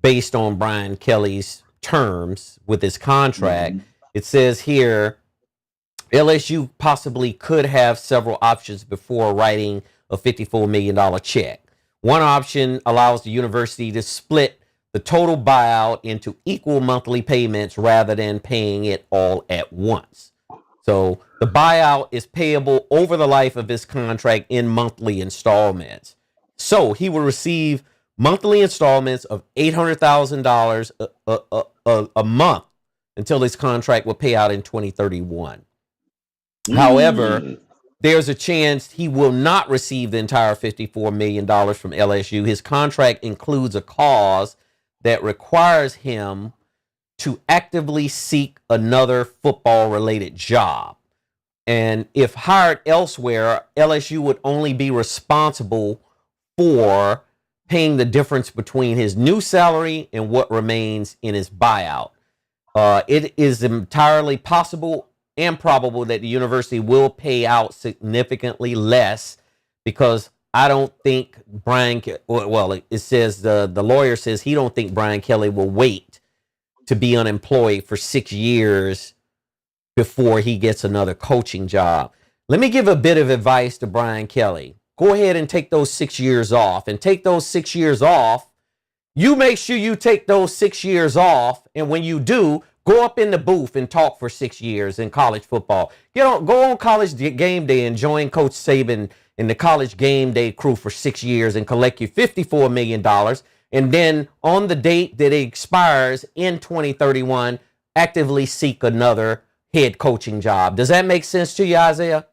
based on Brian Kelly's terms with his contract, it says here LSU possibly could have several options before writing a $54 million check. One option allows the university to split the total buyout into equal monthly payments rather than paying it all at once. So the buyout is payable over the life of his contract in monthly installments. So he will receive monthly installments of $800,000 a month until his contract will pay out in 2031. However, there's a chance he will not receive the entire $54 million from LSU. His contract includes a clause that requires him to actively seek another football-related job. And if hired elsewhere, LSU would only be responsible for paying the difference between his new salary and what remains in his buyout. It is entirely possible and probable that the university will pay out significantly less, because I don't think it says the lawyer says he don't think Brian Kelly will wait to be unemployed for 6 years before he gets another coaching job. Let me give a bit of advice to Brian Kelly. Go ahead and take those 6 years off, and take those 6 years off. You make sure you take those 6 years off, and when you do, go up in the booth and talk for 6 years in college football. Go on College Game Day and join Coach Saban and the College Game Day crew for 6 years and collect you $54 million. And then on the date that it expires in 2031, actively seek another head coaching job. Does that make sense to you, Isaiah?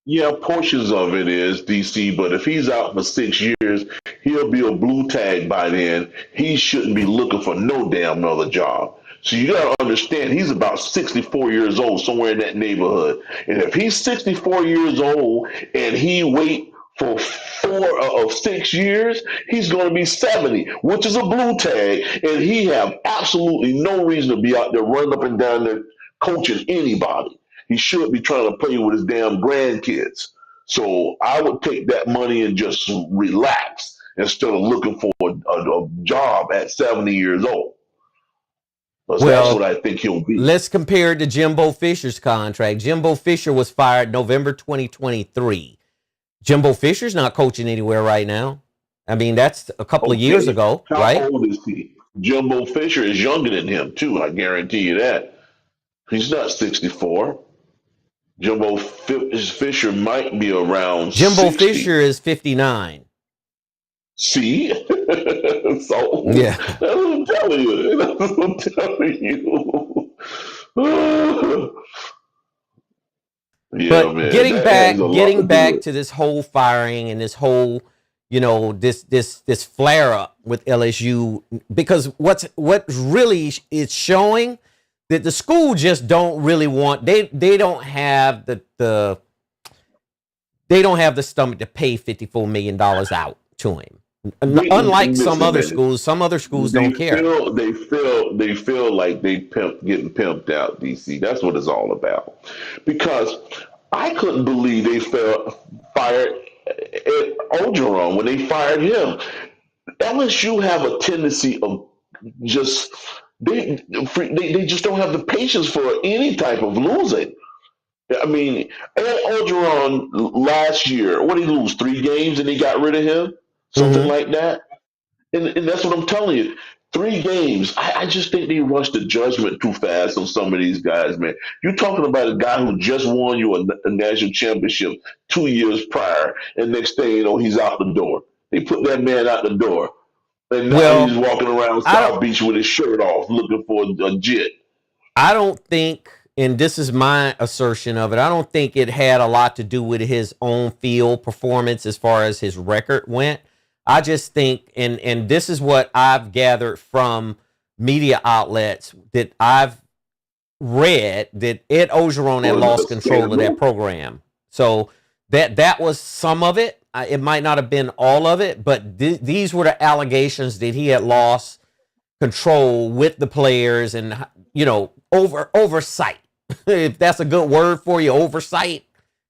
Yeah, portions of it is, DC, but if he's out for 6 years, he'll be a blue tag by then. He shouldn't be looking for no damn other job. So you got to understand, he's about 64 years old, somewhere in that neighborhood. And if he's 64 years old and he wait for 6 years, he's going to be 70, which is a blue tag. And he have absolutely no reason to be out there running up and down there coaching anybody. He should be trying to play with his damn grandkids. So I would take that money and just relax instead of looking for a job at 70 years old. Well, that's what I think he'll be. Let's compare it to Jimbo Fisher's contract. Jimbo Fisher was fired November 2023. Jimbo Fisher's not coaching anywhere right now. I mean, that's a couple of years ago, right? How old is he? Jimbo Fisher is younger than him, too. I guarantee you that. He's not 64. Jimbo Fisher might be around Jimbo 60. Fisher is 59. See? So, yeah. That's what I'm telling you. That's what I'm telling you. Yeah, but man, getting back to this whole firing and this whole, this flare up with LSU, because what really is showing that the school just don't really want, they don't have the stomach to pay $54 million out to him. Unlike some other schools don't care. They feel like getting pimped out, DC. That's what it's all about. Because I couldn't believe they fired Ed Orgeron when they fired him. LSU have a tendency of just they just don't have the patience for any type of losing. I mean, Ed Orgeron last year, what did he lose? 3 games and they got rid of him? Something like that. And that's what I'm telling you. 3 games. I just think they rushed the judgment too fast on some of these guys, man. You're talking about a guy who just won you a national championship 2 years prior, and next thing you know, he's out the door. They put that man out the door. And now he's walking around South Beach with his shirt off looking for a jet. I don't think, and this is my assertion of it, I don't think it had a lot to do with his own field performance as far as his record went. I just think, and this is what I've gathered from media outlets that I've read, that Ed Orgeron had lost control of that program. So that was some of it. It might not have been all of it, but these were the allegations that he had lost control with the players and, oversight. If that's a good word for you, oversight.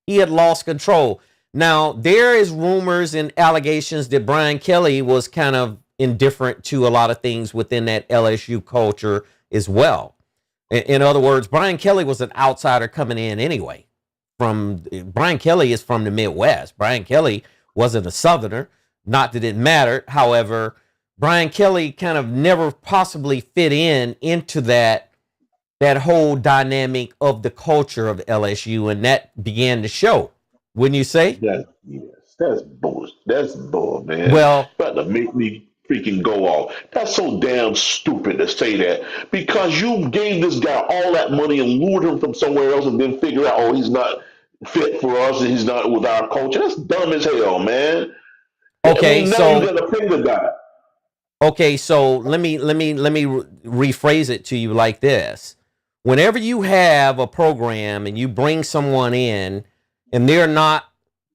He had lost control. Now, there is rumors and allegations that Brian Kelly was kind of indifferent to a lot of things within that LSU culture as well. In other words, Brian Kelly was an outsider coming in anyway. Brian Kelly is from the Midwest. Brian Kelly wasn't a Southerner. Not that it mattered. However, Brian Kelly kind of never possibly fit into that whole dynamic of the culture of LSU, and that began to show. Wouldn't you say? That's bull. That's bull, man. Well, About to make me freaking go off. That's so damn stupid to say that because you gave this guy all that money and lured him from somewhere else, and then figure out, oh, he's not fit for us and he's not with our culture. That's dumb as hell, man. I okay, mean, now you so got to pay the guy. okay, so let me rephrase it to you like this. Whenever you have a program and you bring someone in and they're not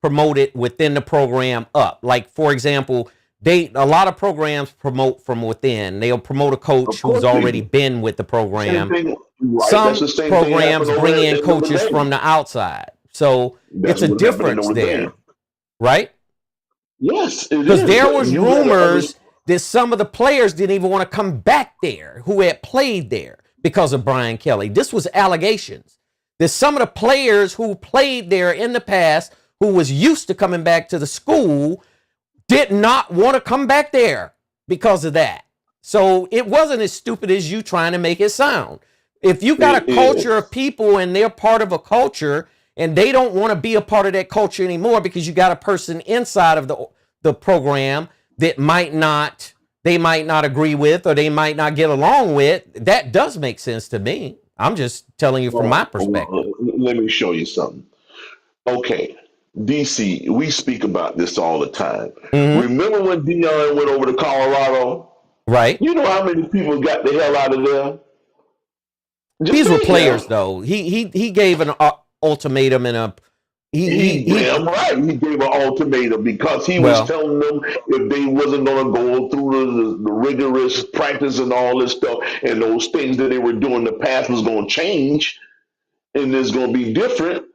promoted within the program up, like for example, a lot of programs promote from within. They'll promote a coach Of who's course they already do. been with the Same program. thing, right? That's Some the same thing programs happened over bring at in Notre coaches Dame. from the outside. So That's it's a what happened at difference Notre there, Dame. right? Yes, it Because is. there But was you got to rumors understand. that some of the players didn't even want to come back there who had played there because of Brian Kelly. This was allegations that some of the players who played there in the past, who was used to coming back to the school, did not want to come back there because of that. So it wasn't as stupid as you trying to make it sound. If you got It a culture is. of people and they're part of a culture and they don't want to be a part of that culture anymore because you got a person inside of the program that they might not agree with or they might not get along with, that does make sense to me. I'm just telling you from my perspective. Let me show you something. Okay, DC, we speak about this all the time. Hmm. Remember when Dion went over to Colorado? Right. You know how many people got the hell out of there? Just These were think players, now. though. He gave an ultimatum and a He he damn right he gave an ultimatum because he was well, telling them if they wasn't going to go through the rigorous practice and all this stuff and those things that they were doing, the past was going to change and it's going to be different.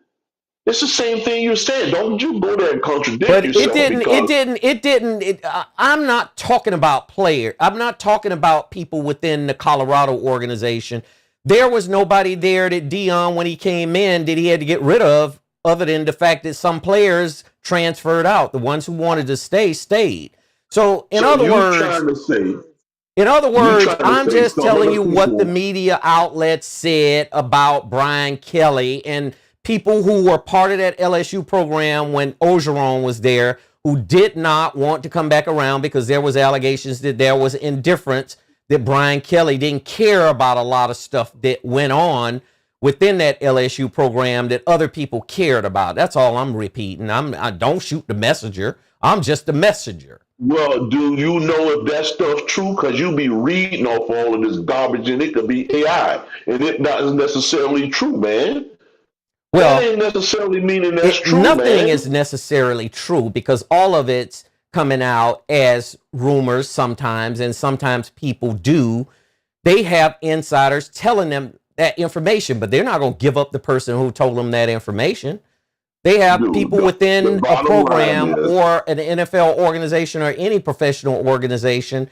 It's the same thing you're saying. Don't you go there and contradict but yourself because I'm not talking about player. I'm not talking about people within the Colorado organization. There was nobody there that Dion, when he came in, that he had to get rid of, other than the fact that some players transferred out. The ones who wanted to stay stayed. So so in other you words, trying to I'm say just some of telling the you what the people. media outlets said about Brian Kelly and people who were part of that LSU program when Orgeron was there, who did not want to come back around because there was allegations that there was indifference, that Brian Kelly didn't care about a lot of stuff that went on within that LSU program that other people cared about. That's all I'm repeating. I don't shoot the messenger. I'm just the messenger. Well, do you know if that stuff true? Because you be reading off all of this garbage and it could be AI. And it not necessarily true, man. That Well, ain't necessarily meaning that's true, nothing man. is necessarily true because all of it's coming out as rumors sometimes, and sometimes people do. They have insiders telling them that information, but they're not going to give up the person who told them that information. They have Dude, people the within a bottom line program is or an NFL organization or any professional organization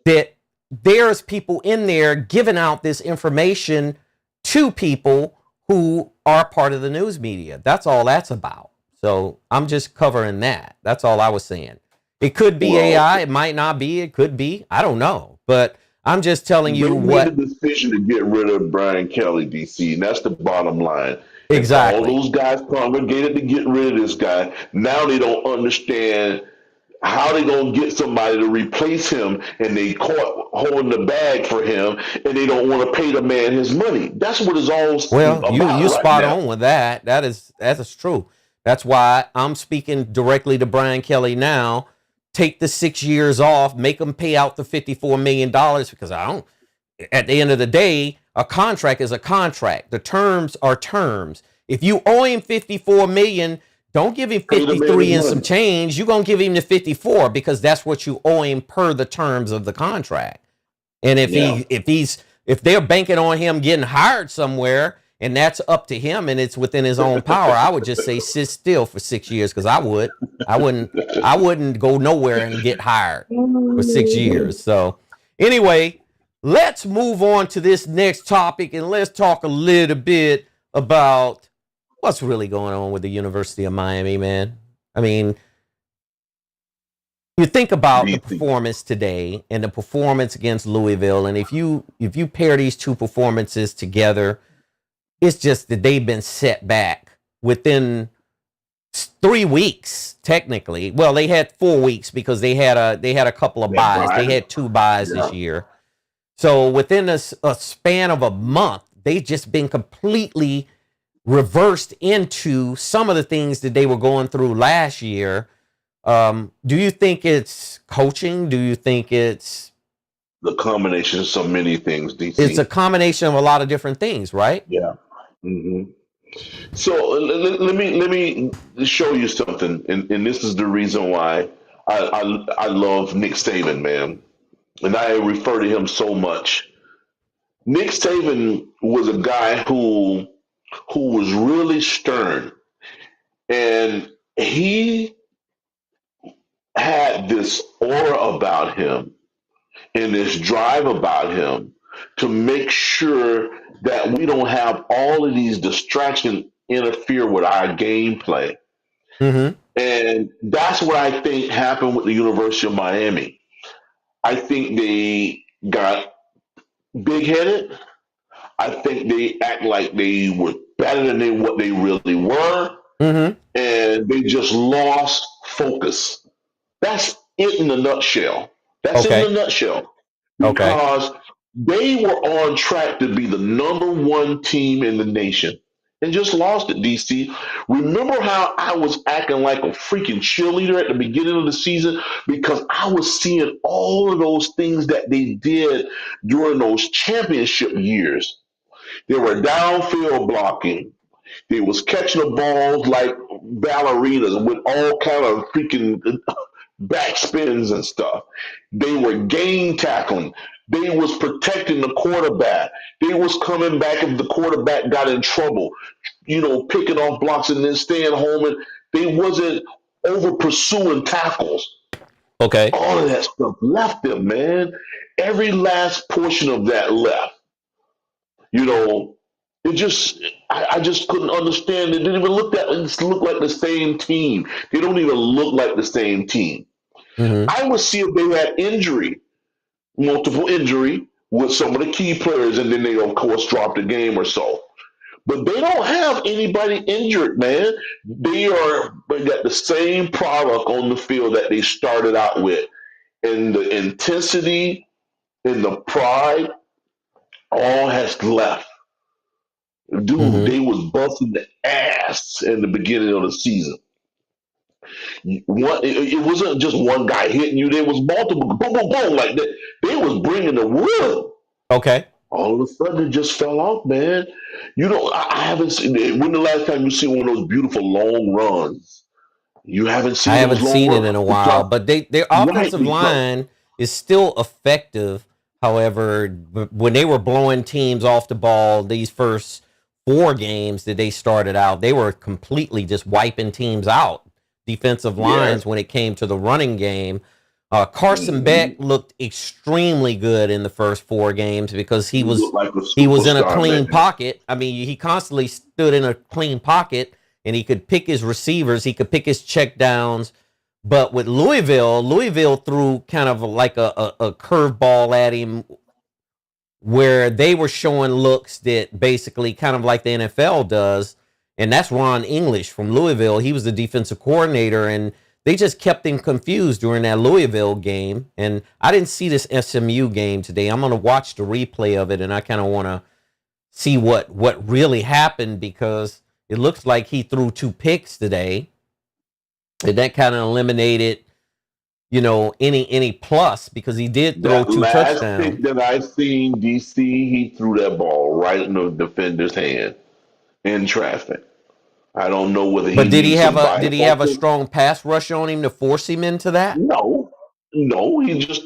that there's people in there giving out this information to people who are part of the news media. That's all that's about. So I'm just covering that. That's all I was saying. It could be well, AI. It might not be. It could be. I don't know. But I'm just telling they you made the what decision to get rid of Brian Kelly, DC, and that's the bottom line. And all exactly. those guys congregated to get rid of this guy. Now they don't understand how they gonna get somebody to replace him, and they caught holding the bag for him, and they don't want to pay the man his money. That's what it's all Well, you about right spot now. on with that. That is true. That's why I'm speaking directly to Brian Kelly now. Take the 6 years off, make him pay out the $54 million because I don't. At the end of the day, a contract is a contract. The terms are terms. If you owe him 54 million, don't give him Pay the man his 53 and some money. change. You're gonna give him the 54 because that's what you owe him per the terms of the contract. And Yeah. if they're banking on him getting hired somewhere and that's up to him and it's within his own power, I would just say sit still for 6 years because I wouldn't go nowhere and get hired for 6 years. So anyway, let's move on to this next topic and let's talk a little bit about what's really going on with the University of Miami, man. I mean, You think about the DC. performance today and the performance against Louisville, and if you pair these two performances together, it's just that they've been set back within 3 weeks, technically. Well, they had 4 weeks because they had a couple of buys. They had 2 buys this year. So within a span of a month, they've just been completely reversed into some of the things that they were going through last year. Do you think it's coaching? Do you think it's The combination of so many things, it's a DC. combination of a lot of different things, right? Yeah. hmm So let me show you something, and this is the reason why I love Nick Saban, man, and I refer to him so much. Nick Saban was a guy who was really stern, and he had this aura about him and this drive about him to make sure that we don't have all of these distractions interfere with our gameplay. Mm-hmm. And that's what I think happened with the University of Miami. I think they got big headed. I think they act like they were better than what they really were. Mm-hmm. And they just lost focus. That's it in a nutshell. That's it in Okay. a nutshell. Okay. Because they were on track to be the number one team in the nation and just lost it, DC. Remember how I was acting like a freaking cheerleader at the beginning of the season because I was seeing all of those things that they did during those championship years. They were downfield blocking. They was catching the balls like ballerinas with all kind of freaking backspins and stuff. They were game tackling. They was protecting the quarterback. They was coming back if the quarterback got in trouble, picking off blocks and then staying home. And they wasn't over pursuing tackles. Okay. All of that stuff left them, man. Every last portion of that left. You know, it just I just couldn't understand. It didn't even look like the same team. They don't even look like the same team. Mm-hmm. I would see if they had multiple injury with some of the key players, and then they of course dropped a game or so. But they don't have anybody injured, man. They got the same product on the field that they started out with, and the intensity and the pride all has left. Dude, Mm-hmm. they was busting the ass in the beginning of the season. It wasn't just one guy hitting you. There was multiple, boom, boom, boom, like that. They was bringing the wood. Okay. All of a sudden, it just fell off, man. I haven't seen it. When the last time you see one of those beautiful long runs? You haven't I seen those haven't long seen it in runs a while, because, but their right, offensive because line is still effective. However, when they were blowing teams off the ball these first 4 games that they started out, they were completely just wiping teams out. Defensive yes, lines when it came to the running game. Carson hmm Beck looked extremely good in the first 4 games because he he was looked like a he was in a superstar, clean man. pocket. I mean, he constantly stood in a clean pocket and he could pick his receivers, he could pick his check downs. But with Louisville threw kind of like a curveball at him where they were showing looks that basically kind of like the NFL does. And that's Ron English from Louisville. He was the defensive coordinator, and they just kept him confused during that Louisville game. And I didn't see this SMU game today. I'm going to watch the replay of it, and I kind of want to see what really happened because it looks like he threw 2 picks today, and that kind of eliminated any plus because he did throw That two last touchdowns. pick that I seen, DC, he threw that ball right in the defender's hand in traffic. I don't know whether he But did he needs have some a bifocals. strong pass rush on him to force him into that? No, no, he just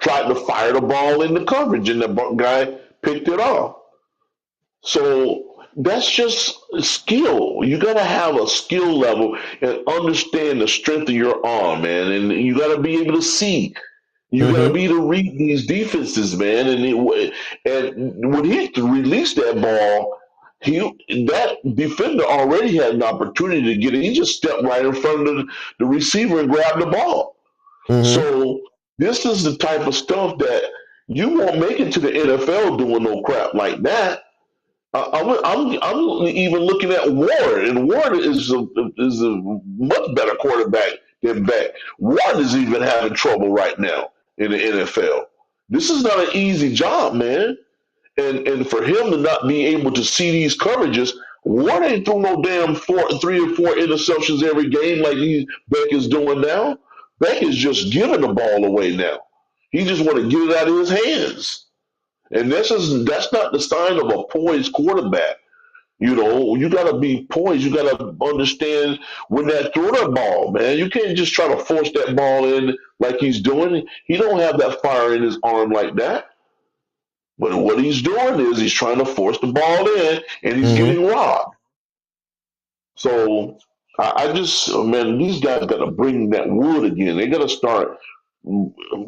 tried to fire the ball in the coverage, and the guy picked it off. So that's just skill. You got to have a skill level and understand the strength of your arm, man, and you got to be able to see. You got to Mm-hmm. be able to read these defenses, man. And when he released that ball, he that defender already had an opportunity to get it. He just stepped right in front of the receiver and grabbed the ball. Mm-hmm. So this is the type of stuff that you won't make it to the NFL doing no crap like that. I'm even looking at Ward, and Ward is a much better quarterback than Beck. Ward is even having trouble right now in the NFL. This is not an easy job, man. And for him to not be able to see these coverages, Ward ain't threw no damn 3 or 4 interceptions every game like Beck is doing now. Beck is just giving the ball away now. He just want to get it out of his hands. And that's not the sign of a poised quarterback. You know, you got to be poised. You got to understand when that throw that ball, man. You can't just try to force that ball in like he's doing. He don't have that fire in his arm like that. But what he's doing is he's trying to force the ball in, and he's Mm-hmm. getting robbed. So I just, man, these guys got to bring that wood again. They got to start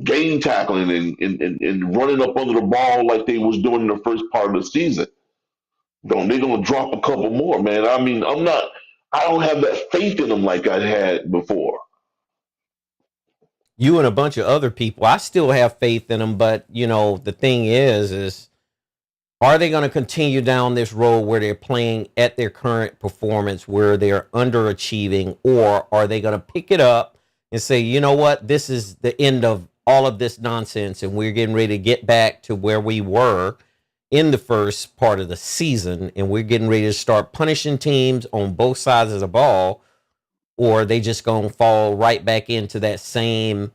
game tackling and running up under the ball like they was doing in the first part of the season. They're gonna drop a couple more, man. I mean, I don't have that faith in them like I had before. You and a bunch of other people, I still have faith in them, but the thing is are they going to continue down this road where they're playing at their current performance, where they're underachieving, or are they going to pick it up and say, you know what, this is the end of all of this nonsense, and we're getting ready to get back to where we were in the first part of the season, and we're getting ready to start punishing teams on both sides of the ball, or are they just going to fall right back into that same,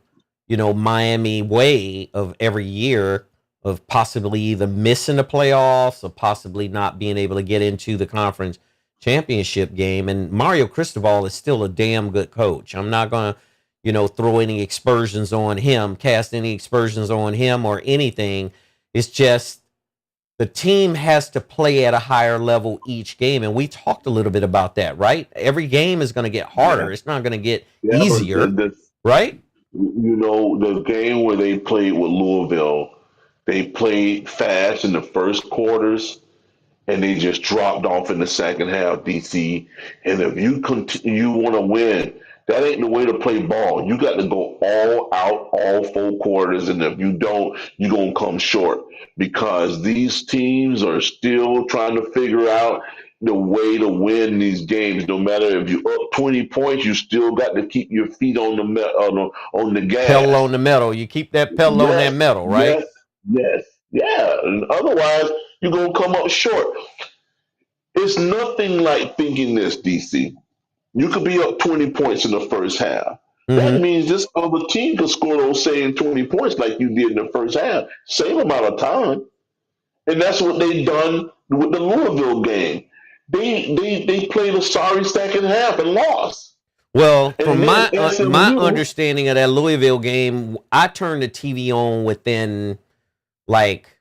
Miami way of every year of possibly either missing the playoffs or possibly not being able to get into the conference championship game. And Mario Cristobal is still a damn good coach. I'm not going to, throw any aspersions on him, cast any aspersions on him or anything. It's just the team has to play at a higher level each game. And we talked a little bit about that, right? Every game is going to get harder. Yeah. It's not going to get Yeah, easier, right? The game where they played with Louisville, they played fast in the first quarters, and they just dropped off in the second half, DC. And if you want to win, that ain't the way to play ball. You got to go all out, all 4 quarters, and if you don't, you're going to come short because these teams are still trying to figure out the way to win these games. No matter if you're up 20 points, you still got to keep your feet on the gas. Pedal on the metal. You keep that pedal on that metal, right? Yes. Yeah. And otherwise, you're going to come up short. It's nothing like thinking this, DC. You could be up 20 points in the first half. That Mm-hmm. means this other team could score those same 20 points like you did in the first half, same amount of time. And that's what they done with the Louisville game. They played a sorry second half and lost. Well, And from then my SMU, understanding of that Louisville game, I turned the TV on within like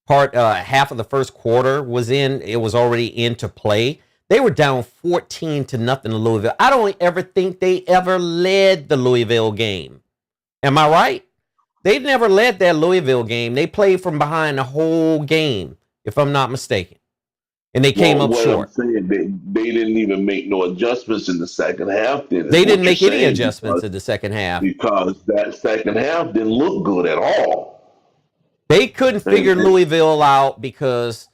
half of the first quarter was in. It was already into play. They were down 14-0 to Louisville. I don't ever think they ever led the Louisville game. Am I right? They never led that Louisville game. They played from behind the whole game, if I'm not mistaken. And they came up short. I'm saying, they didn't even make no adjustments in the second half. They didn't make any adjustments in the second half. Because that second half didn't look good at all. They couldn't figure Louisville out because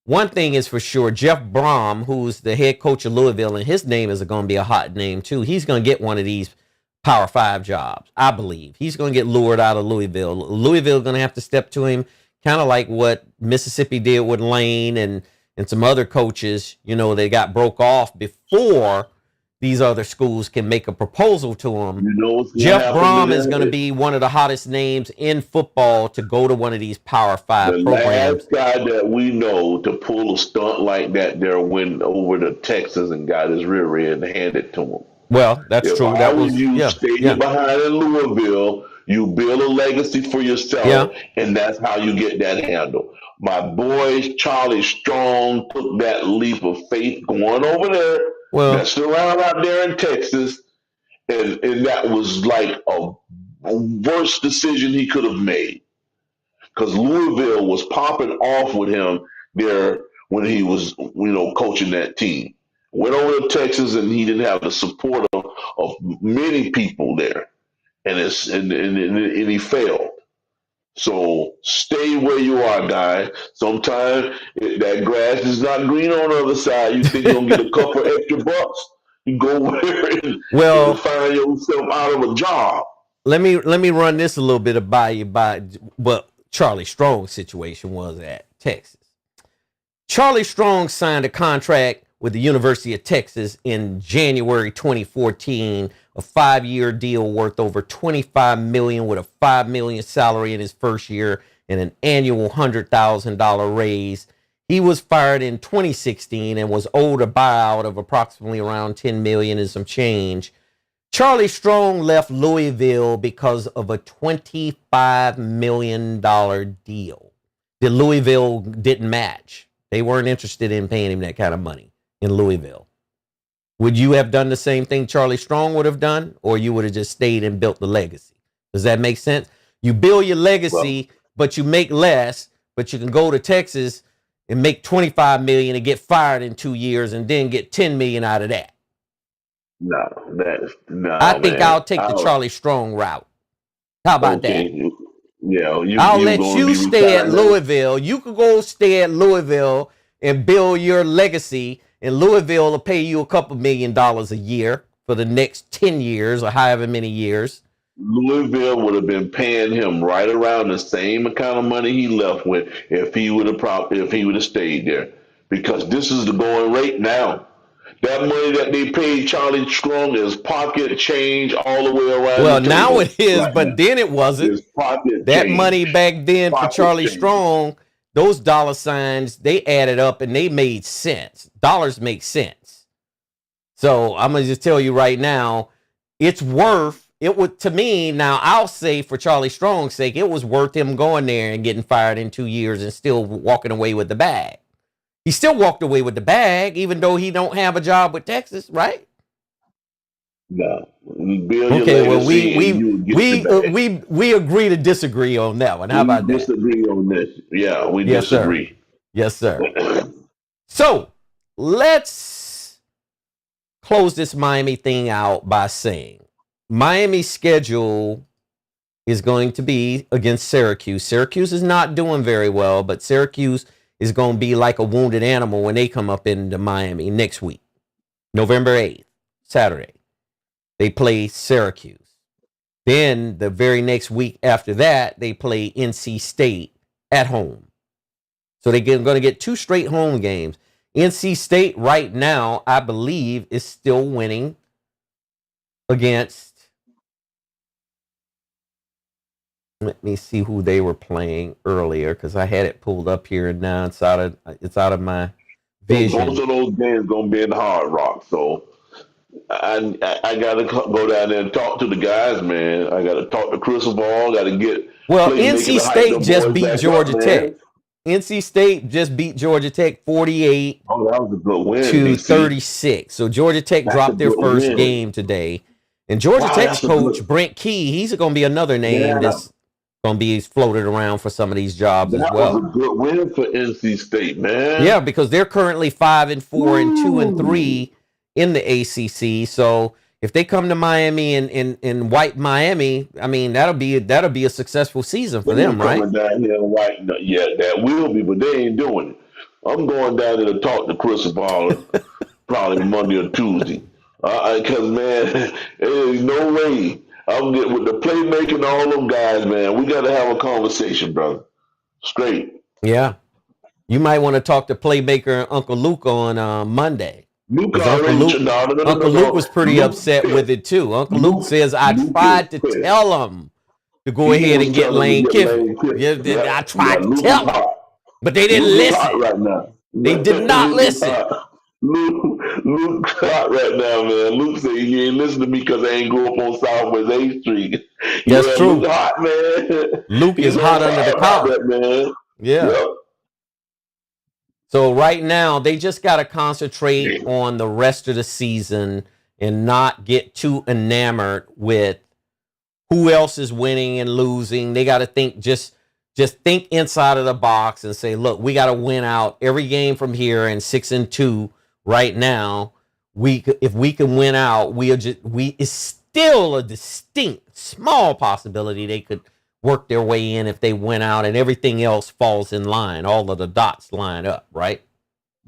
one thing is for sure, Jeff Brom, who's the head coach of Louisville, and his name is going to be a hot name too. He's going to get one of these Power 5 jobs, I believe. He's going to get lured out of Louisville. Louisville going to have to step to him, kind of like what Mississippi did with Lane and some other coaches. They got broke off before these other schools can make a proposal to him. Jeff Brom is going to be one of the hottest names in football to go to one of these Power 5 programs. The last guy that we know to pull a stunt like that there went over to Texas and got his rear end handed to him. Well, that's true. That was staying behind in Louisville. You build a legacy for yourself, and that's how you get that handle. My boy Charlie Strong took that leap of faith going over there, messing around out there in Texas, and that was like a worst decision he could have made. Because Louisville was popping off with him there when he was, coaching that team. Went over to Texas, and he didn't have the support of many people there. and he failed. So stay where you are, guy. Sometimes that grass is not green on the other side. You think you're gonna get a couple extra bucks? You go there and Well, find yourself out of a job. let me run this a little bit by you by what Charlie Strong's situation was at Texas. Charlie Strong signed a contract with the University of Texas in January 2014, a 5-year deal worth over $25 million with a $5 million salary in his first year and an annual $100,000 raise. He was fired in 2016 and was owed a buyout of approximately around $10 million and some change. Charlie Strong left Louisville because of a $25 million deal that Louisville didn't match. They weren't interested in paying him that kind of money in Louisville. Would you have done the same thing Charlie Strong would have done, or you would have just stayed and built the legacy? Does that make sense? You build your legacy, but you make less, but you can go to Texas and make $25 million and get fired in 2 years and then get $10 million out of that. No, I think man. I'll take the Charlie Strong route. How about that? Yeah, I'll let you stay at Louisville. You could go stay at Louisville and build your legacy, and Louisville will pay you a couple $1 million a year for the next 10 years or however many years. Louisville would have been paying him right around the same amount of money he left with if he would have stayed there, because this is the going rate now. That money that they paid Charlie Strong is pocket change all the way around. Well, now it is, but then it wasn't. That money back then for Charlie Strong, those dollar signs, they added up and they made sense. Dollars make sense. So I'm going to just tell you right now, it's worth it. Would, to me, now I'll say for Charlie Strong's sake, it was worth him going there and getting fired in 2 years and still walking away with the bag. He still walked away with the bag, even though he don't have a job with Texas, right? No. Okay, well, we agree to disagree on that one. How about that? Disagree on this. Yeah, we disagree. Sir. Yes, sir. So let's close this Miami thing out by saying Miami's schedule is going to be against Syracuse. Syracuse is not doing very well, but Syracuse is going to be like a wounded animal when they come up into Miami next week, November 8th, Saturday. They play Syracuse. Then the very next week after that, they play NC State at home. So they're going to get 2 straight home games. NC State right now, I believe, is still winning against, let me see who they were playing earlier, because I had it pulled up here and now it's out of my vision. Most of those games gonna be in Hard Rock, so I gotta go down there and talk to the guys, man. I gotta talk to Carousel. Gotta get. Well, NC State just beat Georgia Tech. NC State just beat Georgia Tech 48 that was a good win, to 36. So Georgia Tech dropped their first game today, and Georgia Tech's coach Brent Key, he's going to be another name that's going to be floated around for some of these jobs as well. That was a good win for NC State, man. Yeah, because they're currently 5-4 and 2-3 in the ACC. So if they come to Miami and wipe Miami, I mean that'll be a successful season for them, right? Down here and that will be, but they ain't doing it. I'm going down there to talk to Chris Ball probably Monday or Tuesday, because man, there is no way. I'm getting with the playmaking and all them guys, man. We got to have a conversation, brother. Straight. Yeah. You might want to talk to playmaker and Uncle Luke on Monday. Uncle Luke was pretty upset with it, too. Uncle Luke says, I tried to tell him to go ahead and get Lane Kiffin. I tried to tell him, but they didn't listen. Right now. They did not listen. Luke hot right now, man. Luke said he ain't listen to me because I ain't grew up on Southwest 8th Street. That's true. Luke hot, man. Luke is hot under the collar, man. Yeah. Yep. So right now, they just got to concentrate on the rest of the season and not get too enamored with who else is winning and losing. They got to think just think inside of the box and say, look, we got to win out every game from here, and 6-2 right now. If we can win out, it's still a distinct, small possibility they could work their way in if they went out and everything else falls in line. All of the dots line up, right?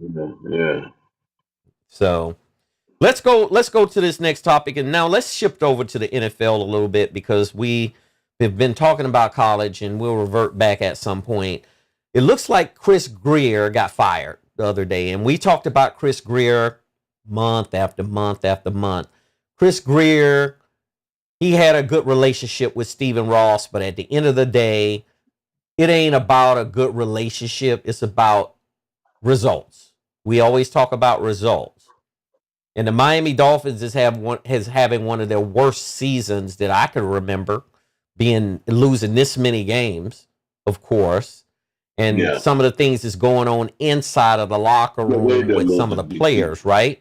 Yeah. So let's go to this next topic. And now let's shift over to the NFL a little bit because we have been talking about college and we'll revert back at some point. It looks like Chris Grier got fired the other day. And we talked about Chris Grier month after month after month. Chris Grier, he had a good relationship with Stephen Ross, but at the end of the day, it ain't about a good relationship. It's about results. We always talk about results. And the Miami Dolphins is having one of their worst seasons that I could remember, losing this many games, of course. And some of the things that's going on inside of the locker room with some of the players, right?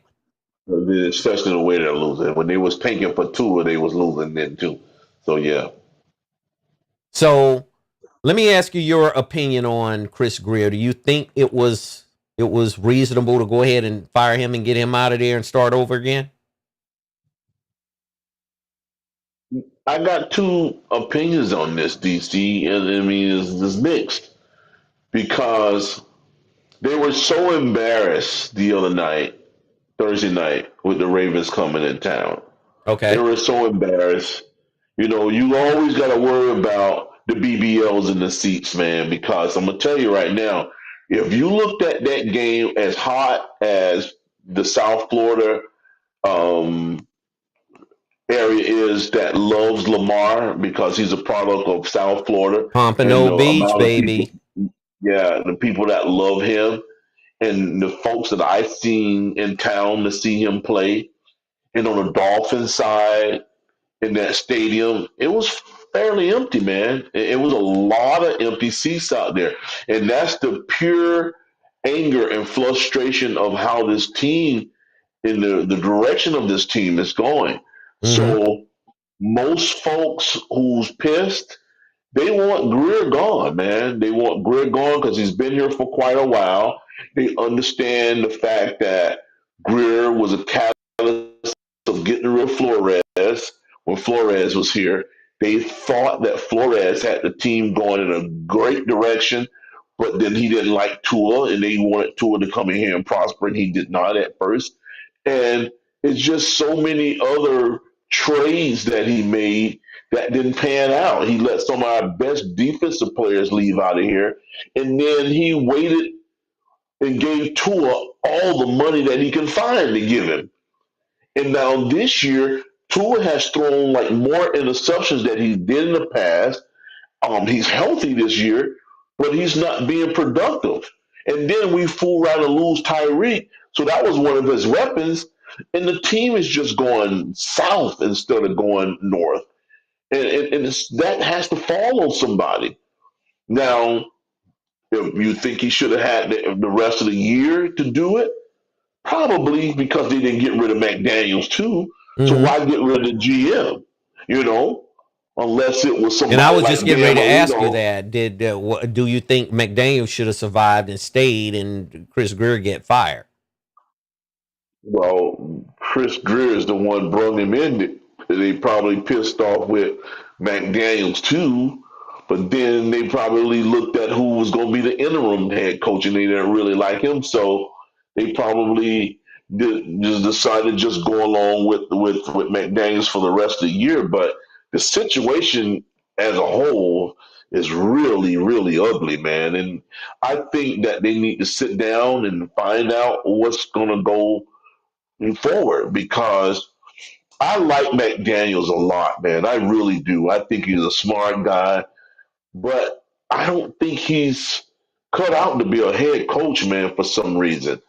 Especially the way they're losing. When they was tanking for Tua, they was losing then too. So yeah. So let me ask you your opinion on Chris Grier. Do you think it was reasonable to go ahead and fire him and get him out of there and start over again? I got two opinions on this, DC, and I mean it's mixed because they were so embarrassed the other night, Thursday night, with the Ravens coming in town. Okay. They were so embarrassed. You know, you always got to worry about the BBLs in the seats, man, because I'm going to tell you right now, if you looked at that game as hot as the South Florida area is that loves Lamar because he's a product of South Florida. Pompano Beach, baby. The people that love him and the folks that I've seen in town to see him play. And on the Dolphins side, in that stadium, it was fairly empty, man. It was a lot of empty seats out there. And that's the pure anger and frustration of how this team, in the direction of this team is going. Mm-hmm. So most folks who's pissed, they want Grier gone, man. They want Grier gone because he's been here for quite a while. They understand the fact that Grier was a catalyst of getting rid of Flores when Flores was here. They thought that Flores had the team going in a great direction, but then he didn't like Tua, and they wanted Tua to come in here and prosper, and he did not at first. And it's just so many other trades that he made that didn't pan out. He let some of our best defensive players leave out of here, and then he waited and gave Tua all the money that he can find to give him. And now this year, Tua has thrown like more interceptions than he did in the past. He's healthy this year, but he's not being productive. And then we fool around and lose Tyreek. So that was one of his weapons. And the team is just going south instead of going north. And that has to fall on somebody. Now, if you think he should have had the rest of the year to do it, probably because they didn't get rid of McDaniels too. Mm-hmm. So why get rid of the GM? You know, unless it was somebody. And I was like just getting ready to ask you that. Do you think McDaniel should have survived and stayed, and Chris Grier get fired? Well, Chris Grier is the one brought him in. They probably pissed off with McDaniels too, but then they probably looked at who was going to be the interim head coach, and they didn't really like him, so they probably just decided to just go along with McDaniels for the rest of the year. But the situation as a whole is really, really ugly, man. And I think that they need to sit down and find out what's going to go forward, because I like McDaniels a lot, man. I really do. I think he's a smart guy, but I don't think he's cut out to be a head coach, man, for some reason.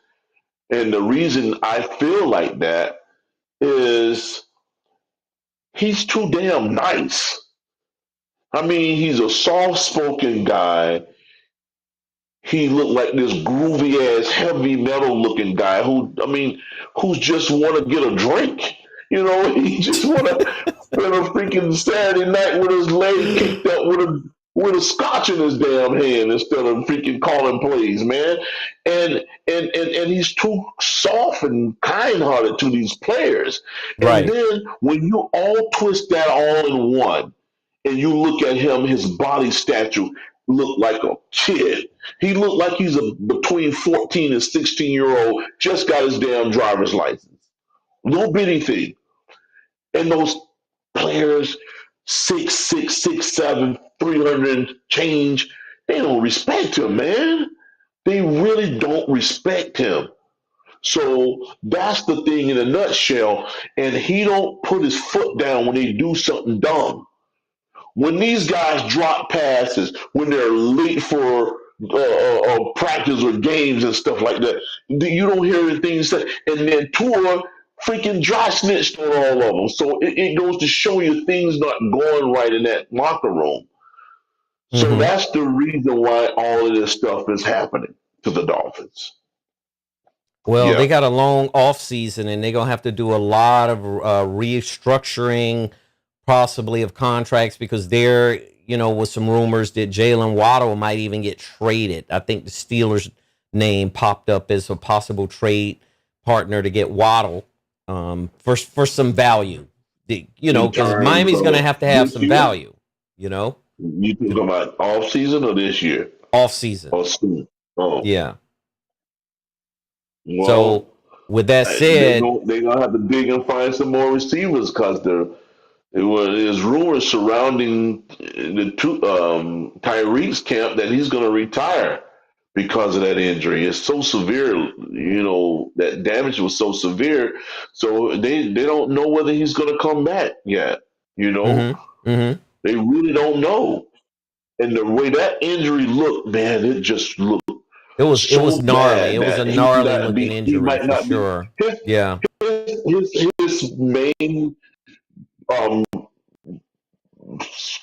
And the reason I feel like that is he's too damn nice. I mean, he's a soft-spoken guy. He looked like this groovy-ass, heavy metal-looking guy who's just want to get a drink. You know, he just want to spend a freaking Saturday night with his leg kicked up with with a scotch in his damn hand instead of freaking calling plays, man. And he's too soft and kind-hearted to these players. And Right. then when you all twist that all in one, and you look at him, his body stature looked like a kid. He looked like he's a between 14 and 16-year-old, just got his damn driver's license. Little bitty thing. And those players, 6'6", 6'7", 300 change, they don't respect him, man. They really don't respect him. So that's the thing in a nutshell. And he don't put his foot down when they do something dumb. When these guys drop passes, when they're late for practice or games and stuff like that, you don't hear anything said. And then Tua freaking dry snitched on all of them. So it goes to show you things not going right in that locker room. So that's the reason why all of this stuff is happening to the Dolphins. Well, they got a long off season, and they're gonna have to do a lot of restructuring, possibly of contracts, because there, was some rumors that Jalen Waddle might even get traded. I think the Steelers' name popped up as a possible trade partner to get Waddle for some value. Because Miami's gonna have to have some value. You talking about off season or this year? Off season. Oh, yeah. Well, so, with that said, they're gonna have to dig and find some more receivers because there's rumors surrounding the Tyreek's camp that he's going to retire because of that injury. It's so severe, that damage was so severe. So they don't know whether he's going to come back yet. They really don't know. And the way that injury looked, man, it just looked. It was gnarly. It was a gnarly looking injury for sure. His main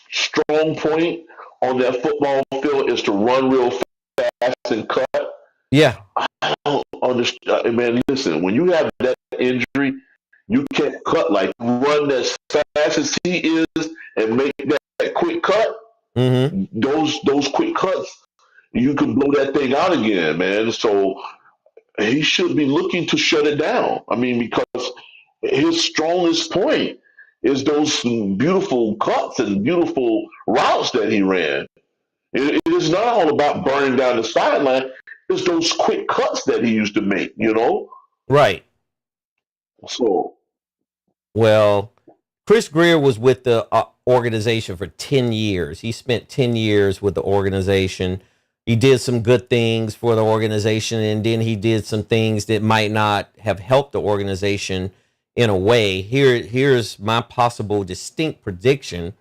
strong point on that football field is to run real fast and cut. Yeah. I don't understand. Man, listen, when you have that injury, you can't cut like run as fast as he is and make that quick cut. Those quick cuts, you can blow that thing out again, man. So he should be looking to shut it down. I mean, because his strongest point is those beautiful cuts and beautiful routes that he ran. It is not all about burning down the sideline. It's those quick cuts that he used to make, Right. So. Well, Chris Grier was with the organization for 10 years. He spent 10 years with the organization. He did some good things for the organization, and then he did some things that might not have helped the organization in a way. Here's my possible distinct prediction,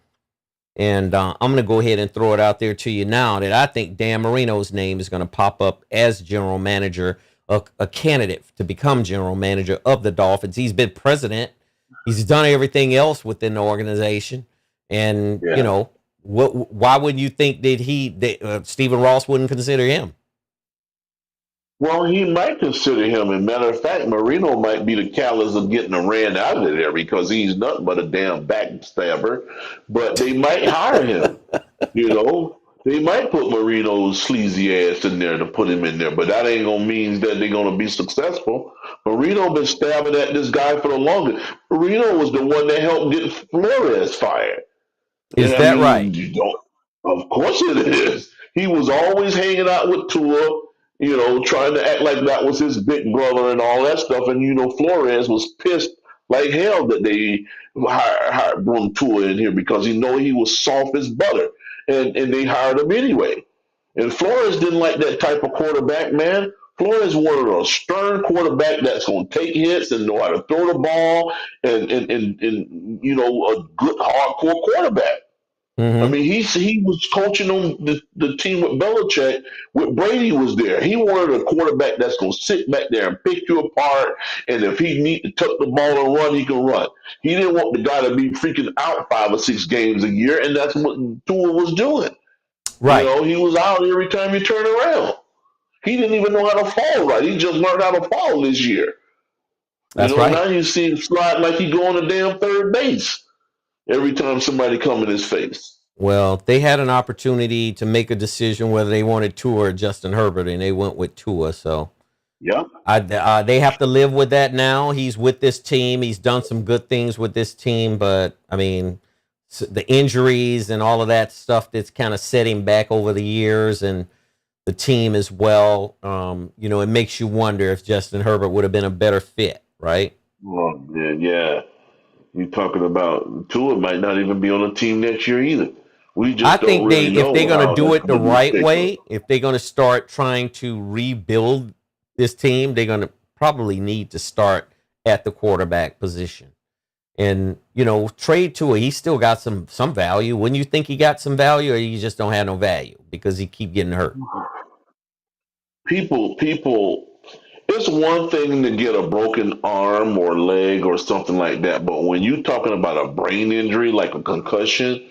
and I'm going to go ahead and throw it out there to you now, that I think Dan Marino's name is going to pop up as general manager, a candidate to become general manager of the Dolphins. He's been president. He's done everything else within the organization, and why would you think that Stephen Ross wouldn't consider him? Well, he might consider him. As a matter of fact, Marino might be the catalyst of getting him ran out of there because he's nothing but a damn backstabber. But they might hire him. They might put Marino's sleazy ass in there to put him in there. But that ain't gonna mean that they're gonna be successful. Marino been stabbing at this guy for the longest. Marino was the one that helped get Flores fired. Is that right? Of course it is. He was always hanging out with Tua, trying to act like that was his big brother and all that stuff. And, Flores was pissed like hell that they hired Tua in here because he was soft as butter. And they hired him anyway. And Flores didn't like that type of quarterback, man. Flores wanted a stern quarterback that's going to take hits and know how to throw the ball and a good hardcore quarterback. I mean, he was coaching on the team with Belichick. With Brady was there. He wanted a quarterback that's going to sit back there and pick you apart. And if he need to tuck the ball and run, he can run. He didn't want the guy to be freaking out 5 or 6 games a year, and that's what Tua was doing. Right. He was out every time you turn around. He didn't even know how to fall right. He just learned how to fall this year. That's right. Now you see him slide like he going to damn third base every time somebody come in his face. Well, they had an opportunity to make a decision whether they wanted Tua or Justin Herbert, and they went with Tua. So Yeah. they have to live with that now. He's with this team. He's done some good things with this team, but I mean, the injuries and all of that stuff that's kind of set him back over the years, and the team as well. It makes you wonder if Justin Herbert would have been a better fit, right? Oh, man, yeah. You're talking about Tua might not even be on the team next year either. We I just don't think really if they're know going to how do that's it the going to be right shaped up. way, if they're going to start trying to rebuild this team, they're going to probably need to start at the quarterback position. And, trade Tua, he still got some value. Wouldn't you think he got some value, or you just don't have no value because he keep getting hurt? People, it's one thing to get a broken arm or leg or something like that, but when you're talking about a brain injury like a concussion,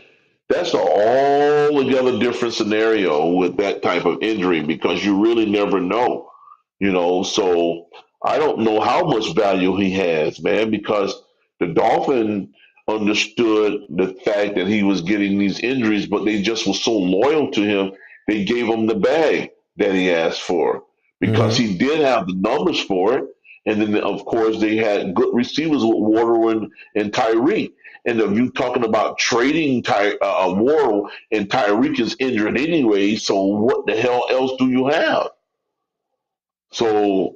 that's an altogether different scenario with that type of injury because you really never know, So I don't know how much value he has, man, because the Dolphin understood the fact that he was getting these injuries, but they just were so loyal to him, they gave him the bag that he asked for because Mm-hmm. he did have the numbers for it. And then, of course, they had good receivers with Waterman and Tyreek. And if you're talking about trading Ward and Tyreek is injured anyway, so what the hell else do you have? So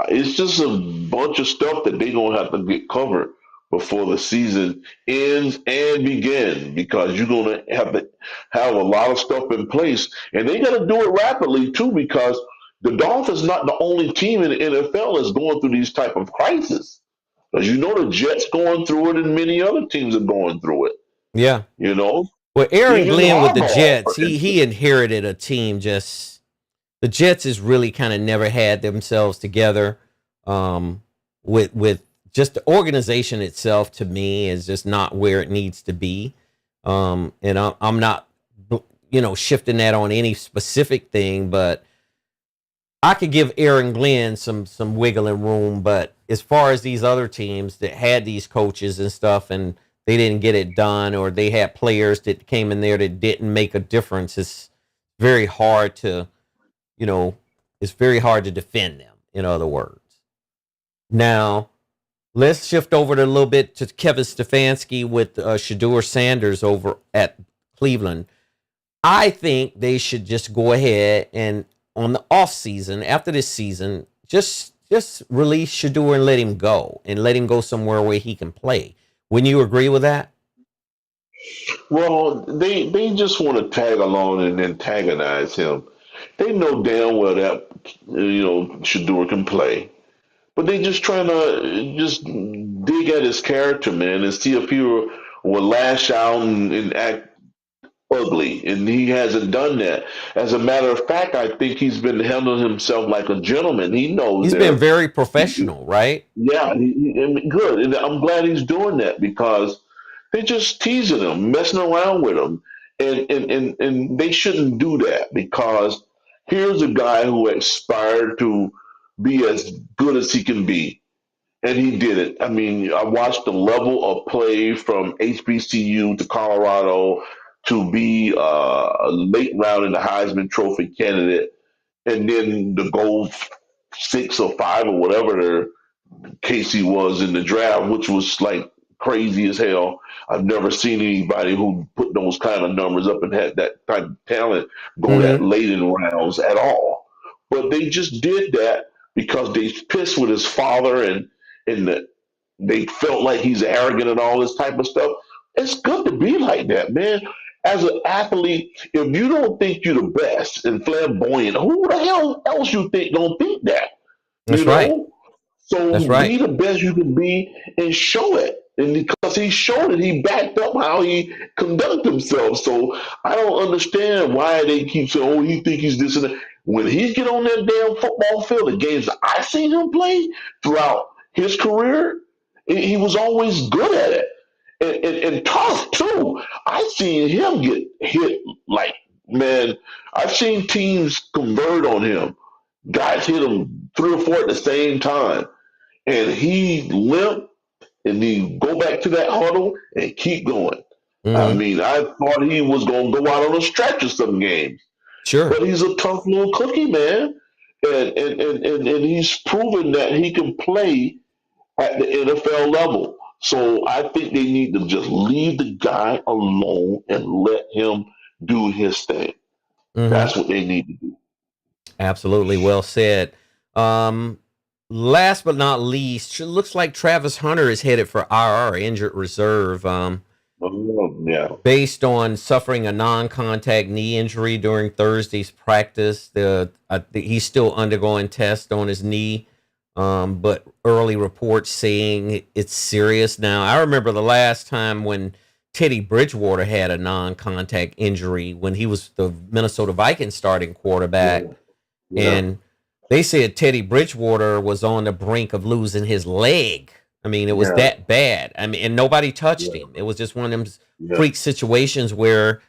it's just a bunch of stuff that they're gonna have to get covered before the season ends and begin because you're gonna have to have a lot of stuff in place, and they got to do it rapidly too because the Dolphins not the only team in the NFL that's going through these type of crises. As you know, the Jets going through it, and many other teams are going through it. Yeah. You know, Well, Aaron even Glenn with the Harbaugh, Jets, for he instance. inherited a team just the Jets has really kind of never had themselves together. With just the organization itself, to me, is just not where it needs to be. And I'm not, shifting that on any specific thing, but I could give Aaron Glenn some wiggling room. But as far as these other teams that had these coaches and stuff, and they didn't get it done, or they had players that came in there that didn't make a difference, it's very hard to you know, it's very hard to defend them, in other words. Now, let's shift over to a little bit to Kevin Stefanski with Shedeur Sanders over at Cleveland. I think they should just go ahead and on the off season, after this season, just release Shedeur and let him go somewhere where he can play. Wouldn't you agree with that? Well, they just want to tag along and antagonize him. They know damn well that Shador can play, but they just trying to just dig at his character, man, and see if he will lash out and act ugly, and he hasn't done that. As a matter of fact, I think he's been handling himself like a gentleman. He knows He's been there. very professional, right? Yeah, and good, and I'm glad he's doing that because they're just teasing him, messing around with him, and they shouldn't do that because here's a guy who aspired to be as good as he can be, and he did it. I mean, I watched the level of play from HBCU to Colorado to be a late round in the Heisman Trophy candidate, and then the goal 6 or 5 or whatever Casey was in the draft, which was like crazy as hell. I've never seen anybody who put those kind of numbers up and had that type of talent go that Mm-hmm. late in rounds at all. But they just did that because they pissed with his father and they felt like he's arrogant and all this type of stuff. It's good to be like that, man. As an athlete, if you don't think you're the best and flamboyant, who the hell else you think don't think that? You That's right. know? So That's right. be the best you can be and show it. And because he showed it, he backed up how he conduct himself. So I don't understand why they keep saying, "Oh, he think he's this and that." When he get on that damn football field, the games that I seen him play throughout his career, he was always good at it and tough too. I seen him get hit like man. I've seen teams convert on him. Guys hit him 3 or 4 at the same time and he limp and he go back to that huddle and keep going. I Mm-hmm. mean, I thought he was going to go out on a stretch of some games, Sure. but he's a tough little cookie, man. And he's proven that he can play at the NFL level. So I think they need to just leave the guy alone and let him do his thing. Mm-hmm. That's what they need to do. Absolutely. Well said. Um, Last but not least, looks like Travis Hunter is headed for IR, injured reserve. Yeah, Based on suffering a non-contact knee injury during Thursday's practice. He's still undergoing tests on his knee, but early reports saying it's serious. Now, I remember the last time when Teddy Bridgewater had a non-contact injury when he was the Minnesota Vikings starting quarterback, yeah, yeah, and they said Teddy Bridgewater was on the brink of losing his leg. I mean, it was yeah, that bad. I mean, and nobody touched yeah, him. It was just one of them yeah, freak situations where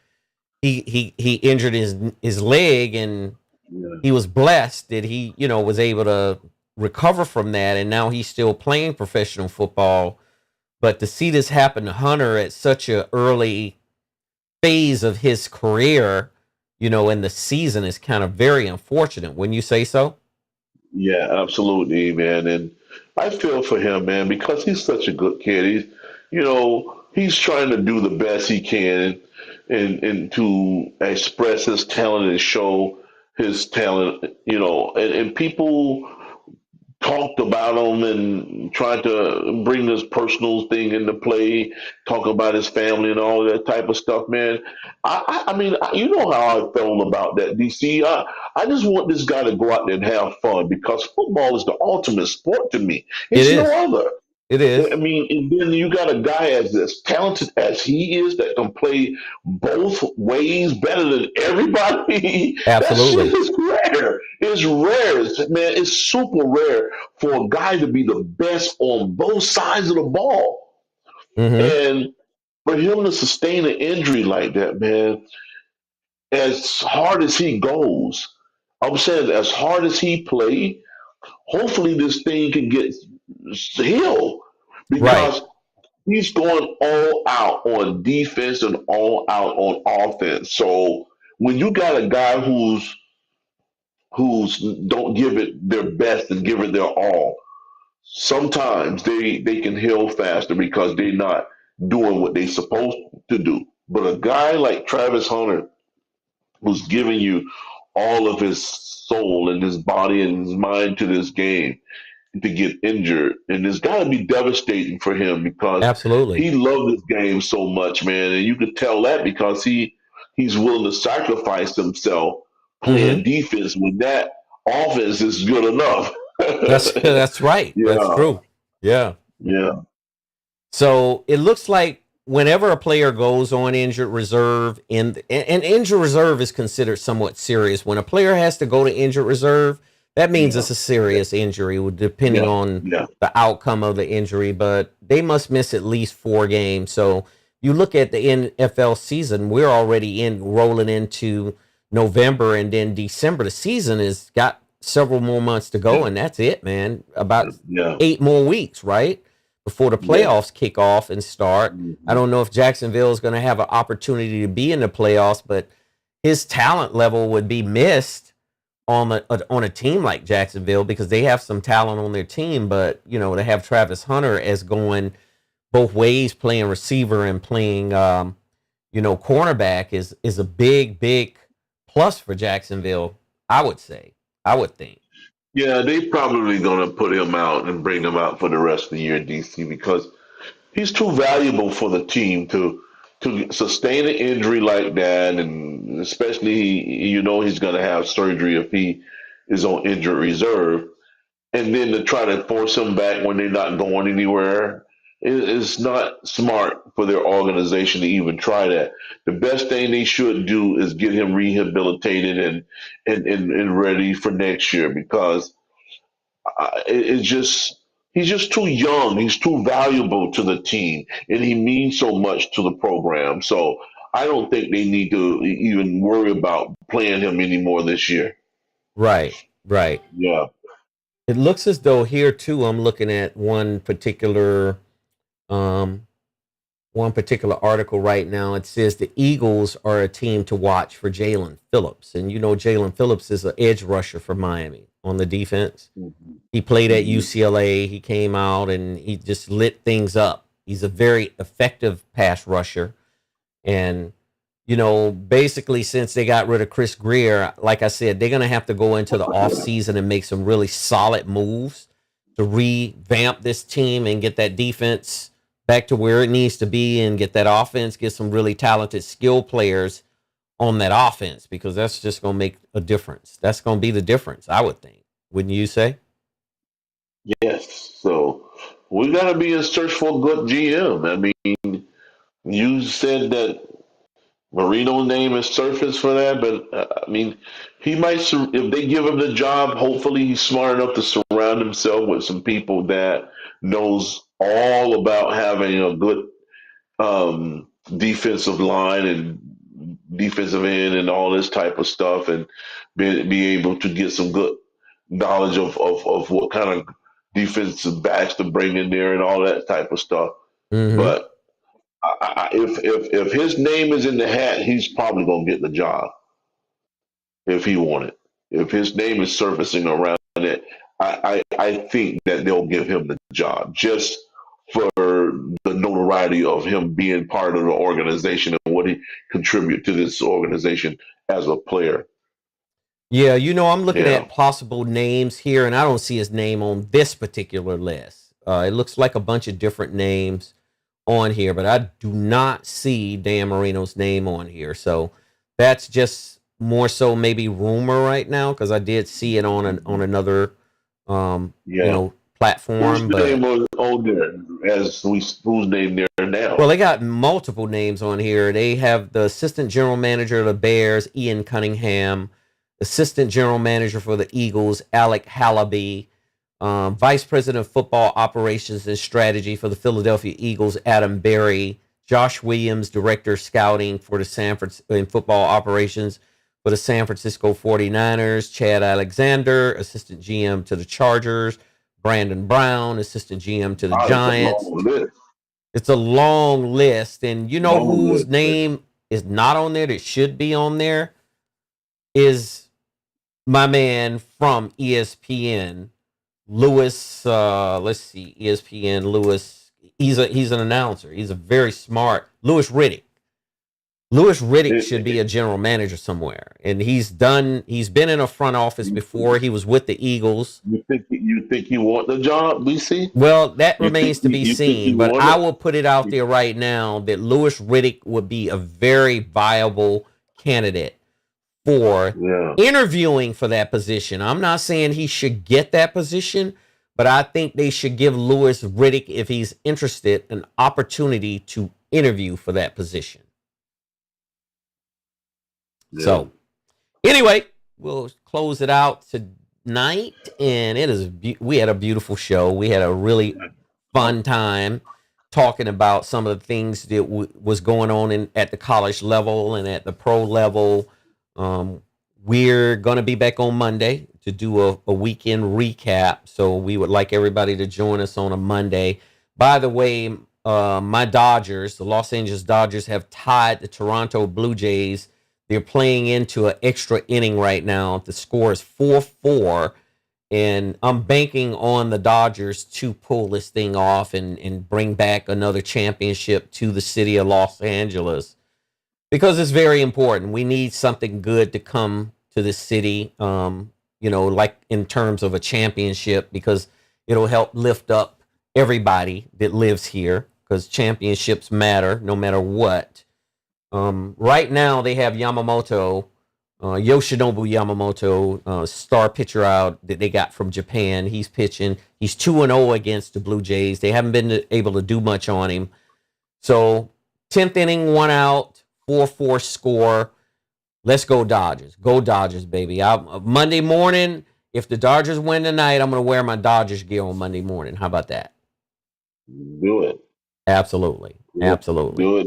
he injured his leg, and yeah. he was blessed that he was able to recover from that, and now he's still playing professional football. But to see this happen to Hunter at such a early phase of his career, in the season is kind of very unfortunate. Wouldn't you say so? Yeah, absolutely, man. And I feel for him, man, because he's such a good kid. He's trying to do the best he can and to express his talent and show his talent, and people talked about him and tried to bring this personal thing into play, talk about his family and all that type of stuff, man. I mean, you know how I felt about that, DC. I just want this guy to go out there and have fun because football is the ultimate sport to me. It It's no is. other. It I is. mean, and then you got a guy as talented as he is that can play both ways better than everybody. That shit Absolutely. is rare. It's rare, man. It's super rare for a guy to be the best on both sides of the ball. Mm-hmm. And for him to sustain an injury like that, man, as hard as he goes, I'm saying as hard as he played, hopefully this thing can get healed Right. because he's going all out on defense and all out on offense. So when you got a guy who's don't give it their best and give it their all, sometimes they can heal faster because they're not doing what they're supposed to do. But a guy like Travis Hunter, who's giving you all of his soul and his body and his mind to this game, to get injured, and it's got to be devastating for him because Absolutely. he loved this game so much, man, and you could tell that because he's willing to sacrifice himself playing Mm-hmm. defense when that offense is good enough. That's right. That's Yeah, true. Yeah. yeah, So it looks like whenever a player goes on injured reserve, and injured reserve is considered somewhat serious. When a player has to go to injured reserve, that means yeah, it's a serious injury, depending yeah, on yeah, the outcome of the injury. But they must miss at least 4 games. So you look at the NFL season, we're already rolling into November and then December. The season has got several more months to go, yeah, and that's it, man. About yeah, 8 more weeks, right? Before the yeah. playoffs kick off and start. I Mhm. don't know if Jacksonville is going to have an opportunity to be in the playoffs, but his talent level would be missed on a team like Jacksonville because they have some talent on their team, but to have Travis Hunter as going both ways, playing receiver and playing cornerback is a big plus for Jacksonville. I would say, I would think. Yeah, they probably gonna put him out and bring him out for the rest of the year, DC, because he's too valuable for the team to sustain an injury like that, and especially he's going to have surgery if he is on injured reserve, and then to try to force him back when they're not going anywhere. It's not smart for their organization to even try that. The best thing they should do is get him rehabilitated and ready for next year because it's just he's just too young. He's too valuable to the team, and he means so much to the program. So I don't think they need to even worry about playing him anymore this year. Right, right. Yeah, It looks as though here too. I'm looking at one particular um, one particular article right now. It says the Eagles are a team to watch for Jalen Phillips. And you know, Jalen Phillips is an edge rusher for Miami on the defense. Mm-hmm. He played at Mm-hmm. UCLA. He came out and he just lit things up. He's a very effective pass rusher. And, you know, basically since they got rid of Chris Grier, like I said, they're going to have to go into the offseason and make some really solid moves to revamp this team and get that defense back to where it needs to be and get that offense, get some really talented skill players on that offense, because that's just going to make a difference. That's going to be the difference, I would think. Wouldn't you say? Yes. So we got to be in search for a good GM. I mean, you said that Marino's name is surfaced for that, but I mean, he might. If they give him the job, hopefully he's smart enough to surround himself with some people that knows all about having a good defensive line and defensive end and all this type of stuff, and be able to get some good knowledge of what kind of defensive backs to bring in there and all that type of stuff. Mm-hmm. But if his name is in the hat, he's probably gonna get the job if he wanted. If his name is surfacing around it, I think that they'll give him the job just for the notoriety of him being part of the organization and what he contributed to this organization as a player. Yeah, you know, I'm looking Yeah. at possible names here, and I don't see his name on this particular list. It looks like a bunch of different names on here, but I do not see Dan Marino's name on here. So that's just more so maybe rumor right now, because I did see it on another you Yeah. know, Whose platform. name But was on there? Whose name there well, now? they got multiple names on here. They have the assistant general manager of the Bears, Ian Cunningham, assistant general manager for the Eagles, Alec Hallaby, vice president of football operations and strategy for the Philadelphia Eagles, Adam Berry, Josh Williams, director of scouting for the in football operations for the San Francisco 49ers, Chad Alexander, assistant GM to the Chargers, Brandon Brown, assistant GM to the Oh, it's a Giants. long list. It's a long list, and you know Long whose list, man. name is not on there that should be on there is my man from ESPN, Lewis. Let's see, ESPN Lewis. He's an announcer. He's a very smart Lewis Riddick. Lewis Riddick should be a general manager somewhere, and he's been in a front office before. He was with the Eagles. You think you want the job, BC? Well, that You think remains to be you think seen, you but want I it? will put it out there right now that Lewis Riddick would be a very viable candidate for Yeah. interviewing for that position. I'm not saying he should get that position, but I think they should give Lewis Riddick, if he's interested, an opportunity to interview for that position. Yeah. So, anyway, we'll close it out tonight, and we had a beautiful show. We had a really fun time talking about some of the things that was going on at the college level and at the pro level. We're going to be back on Monday to do a weekend recap, so we would like everybody to join us on a Monday. By the way, my Dodgers, the Los Angeles Dodgers, have tied the Toronto Blue Jays. They're playing into an extra inning right now. The score is 4-4, and I'm banking on the Dodgers to pull this thing off and bring back another championship to the city of Los Angeles, because it's very important. We need something good to come to the city, like in terms of a championship, because it'll help lift up everybody that lives here, because championships matter no matter what. Right now they have Yamamoto, Yoshinobu Yamamoto, star pitcher out that they got from Japan. He's pitching. He's 2-0 against the Blue Jays. They haven't been able to do much on him. So 10th inning, 1 out, 4-4 score. Let's go Dodgers. Go Dodgers, baby. Monday morning, if the Dodgers win tonight, I'm going to wear my Dodgers gear on Monday morning. How about that? Do it. Absolutely. Absolutely. Do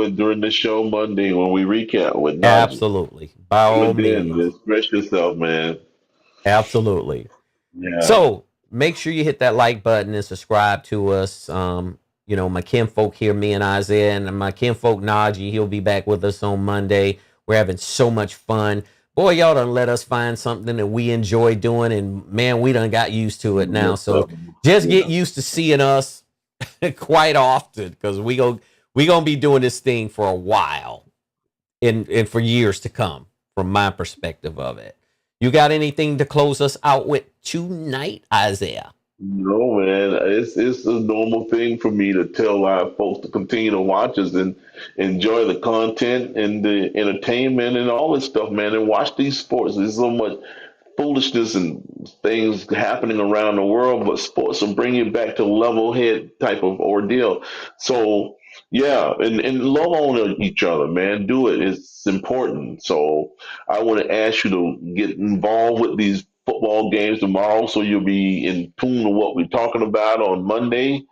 it during the show Monday when we recap with Najee. Absolutely. By all means. Express yourself, man. Absolutely. Yeah. So make sure you hit that like button and subscribe to us. my kinfolk here, me and Isaiah, and my kinfolk Najee, he'll be back with us on Monday. We're having so much fun. Boy, y'all done let us find something that we enjoy doing, and man, we done got used to it now. So just get used to seeing us quite often, because we gonna be doing this thing for a while, and for years to come, from my perspective of it. You got anything to close us out with tonight, Isaiah? No, man, it's a normal thing for me to tell our folks to continue to watch us and enjoy the content and the entertainment and all this stuff, man, and watch these sports. There's so much foolishness and things happening around the world, but sports will bring you back to level head type of ordeal. So yeah, and love on each other, man. Do it. It's important. So I want to ask you to get involved with these football games tomorrow, so you'll be in tune to what we're talking about on Monday.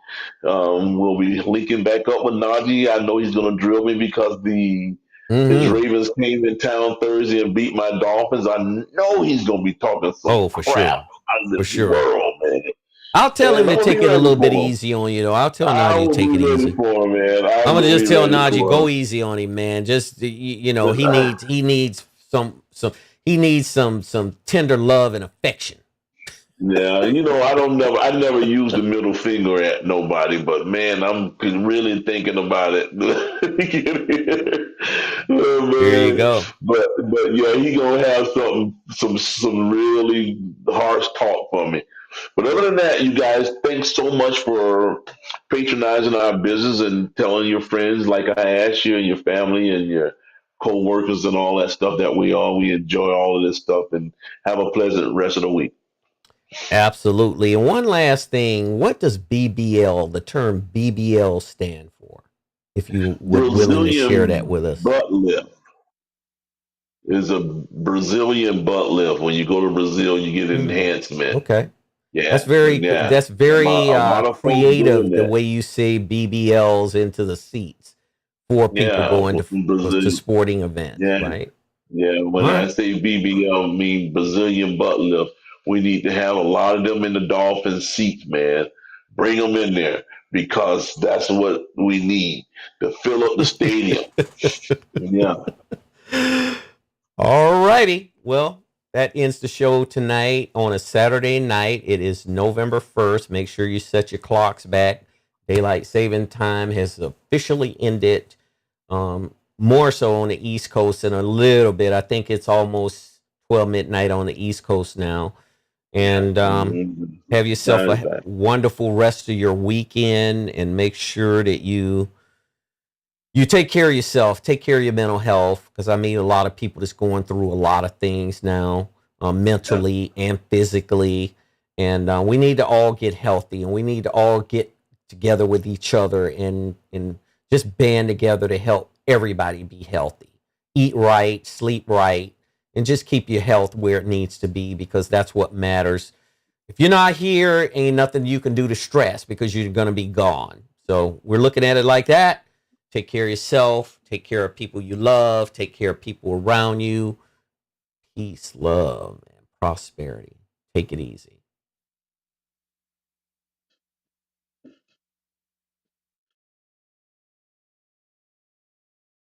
We'll be linking back up with Najee. I know he's going to drill me because his Ravens came in town Thursday and beat my Dolphins. I know he's going to be talking some For crap sure. out of this For sure. world, man. I'll tell him And to I'm take gonna it be a little ready bit for him. easy on you, though. I'll tell I Najee will to take be it ready easy. for him, man. I'm gonna just tell ready Najee, for go him. easy on him, man. Just he needs some tender love and affection. Yeah, I never use the middle finger at nobody, but man, I'm really thinking about it. Oh, There you man. go. But yeah, he gonna have some really harsh talk for me. But other than that, you guys, thanks so much for patronizing our business and telling your friends, like I asked you, and your family and your co-workers and all that stuff that we enjoy all of this stuff, and have a pleasant rest of the week. Absolutely. And one last thing, what does the term BBL stand for? If you would willing to share that with us. Butt lift is a Brazilian butt lift. When you go to Brazil, you get enhancement. Okay. Yeah, That's very a lot of folks creative, doing the that. way you say BBLs into the seats for people Yeah, going from to Brazil. sporting events, Yeah, right? yeah. When All I right. say BBL, I mean Brazilian butt lift. We need to have a lot of them in the Dolphins seats, man. Bring them in there because that's what we need to fill up the stadium. Yeah. All righty. Well, that ends the show tonight on a Saturday night. It is November 1st. Make sure you set your clocks back. Daylight saving time has officially ended. More so on the East Coast in a little bit. I think it's almost 12 midnight on the East Coast now. And have yourself a wonderful rest of your weekend, and make sure that you take care of yourself, take care of your mental health, because I meet a lot of people that's going through a lot of things now, mentally and physically. And we need to all get healthy, and we need to all get together with each other and just band together to help everybody be healthy. Eat right, sleep right, and just keep your health where it needs to be, because that's what matters. If you're not here, ain't nothing you can do to stress, because you're going to be gone. So we're looking at it like that. Take care of yourself. Take care of people you love. Take care of people around you. Peace, love, and prosperity. Take it easy.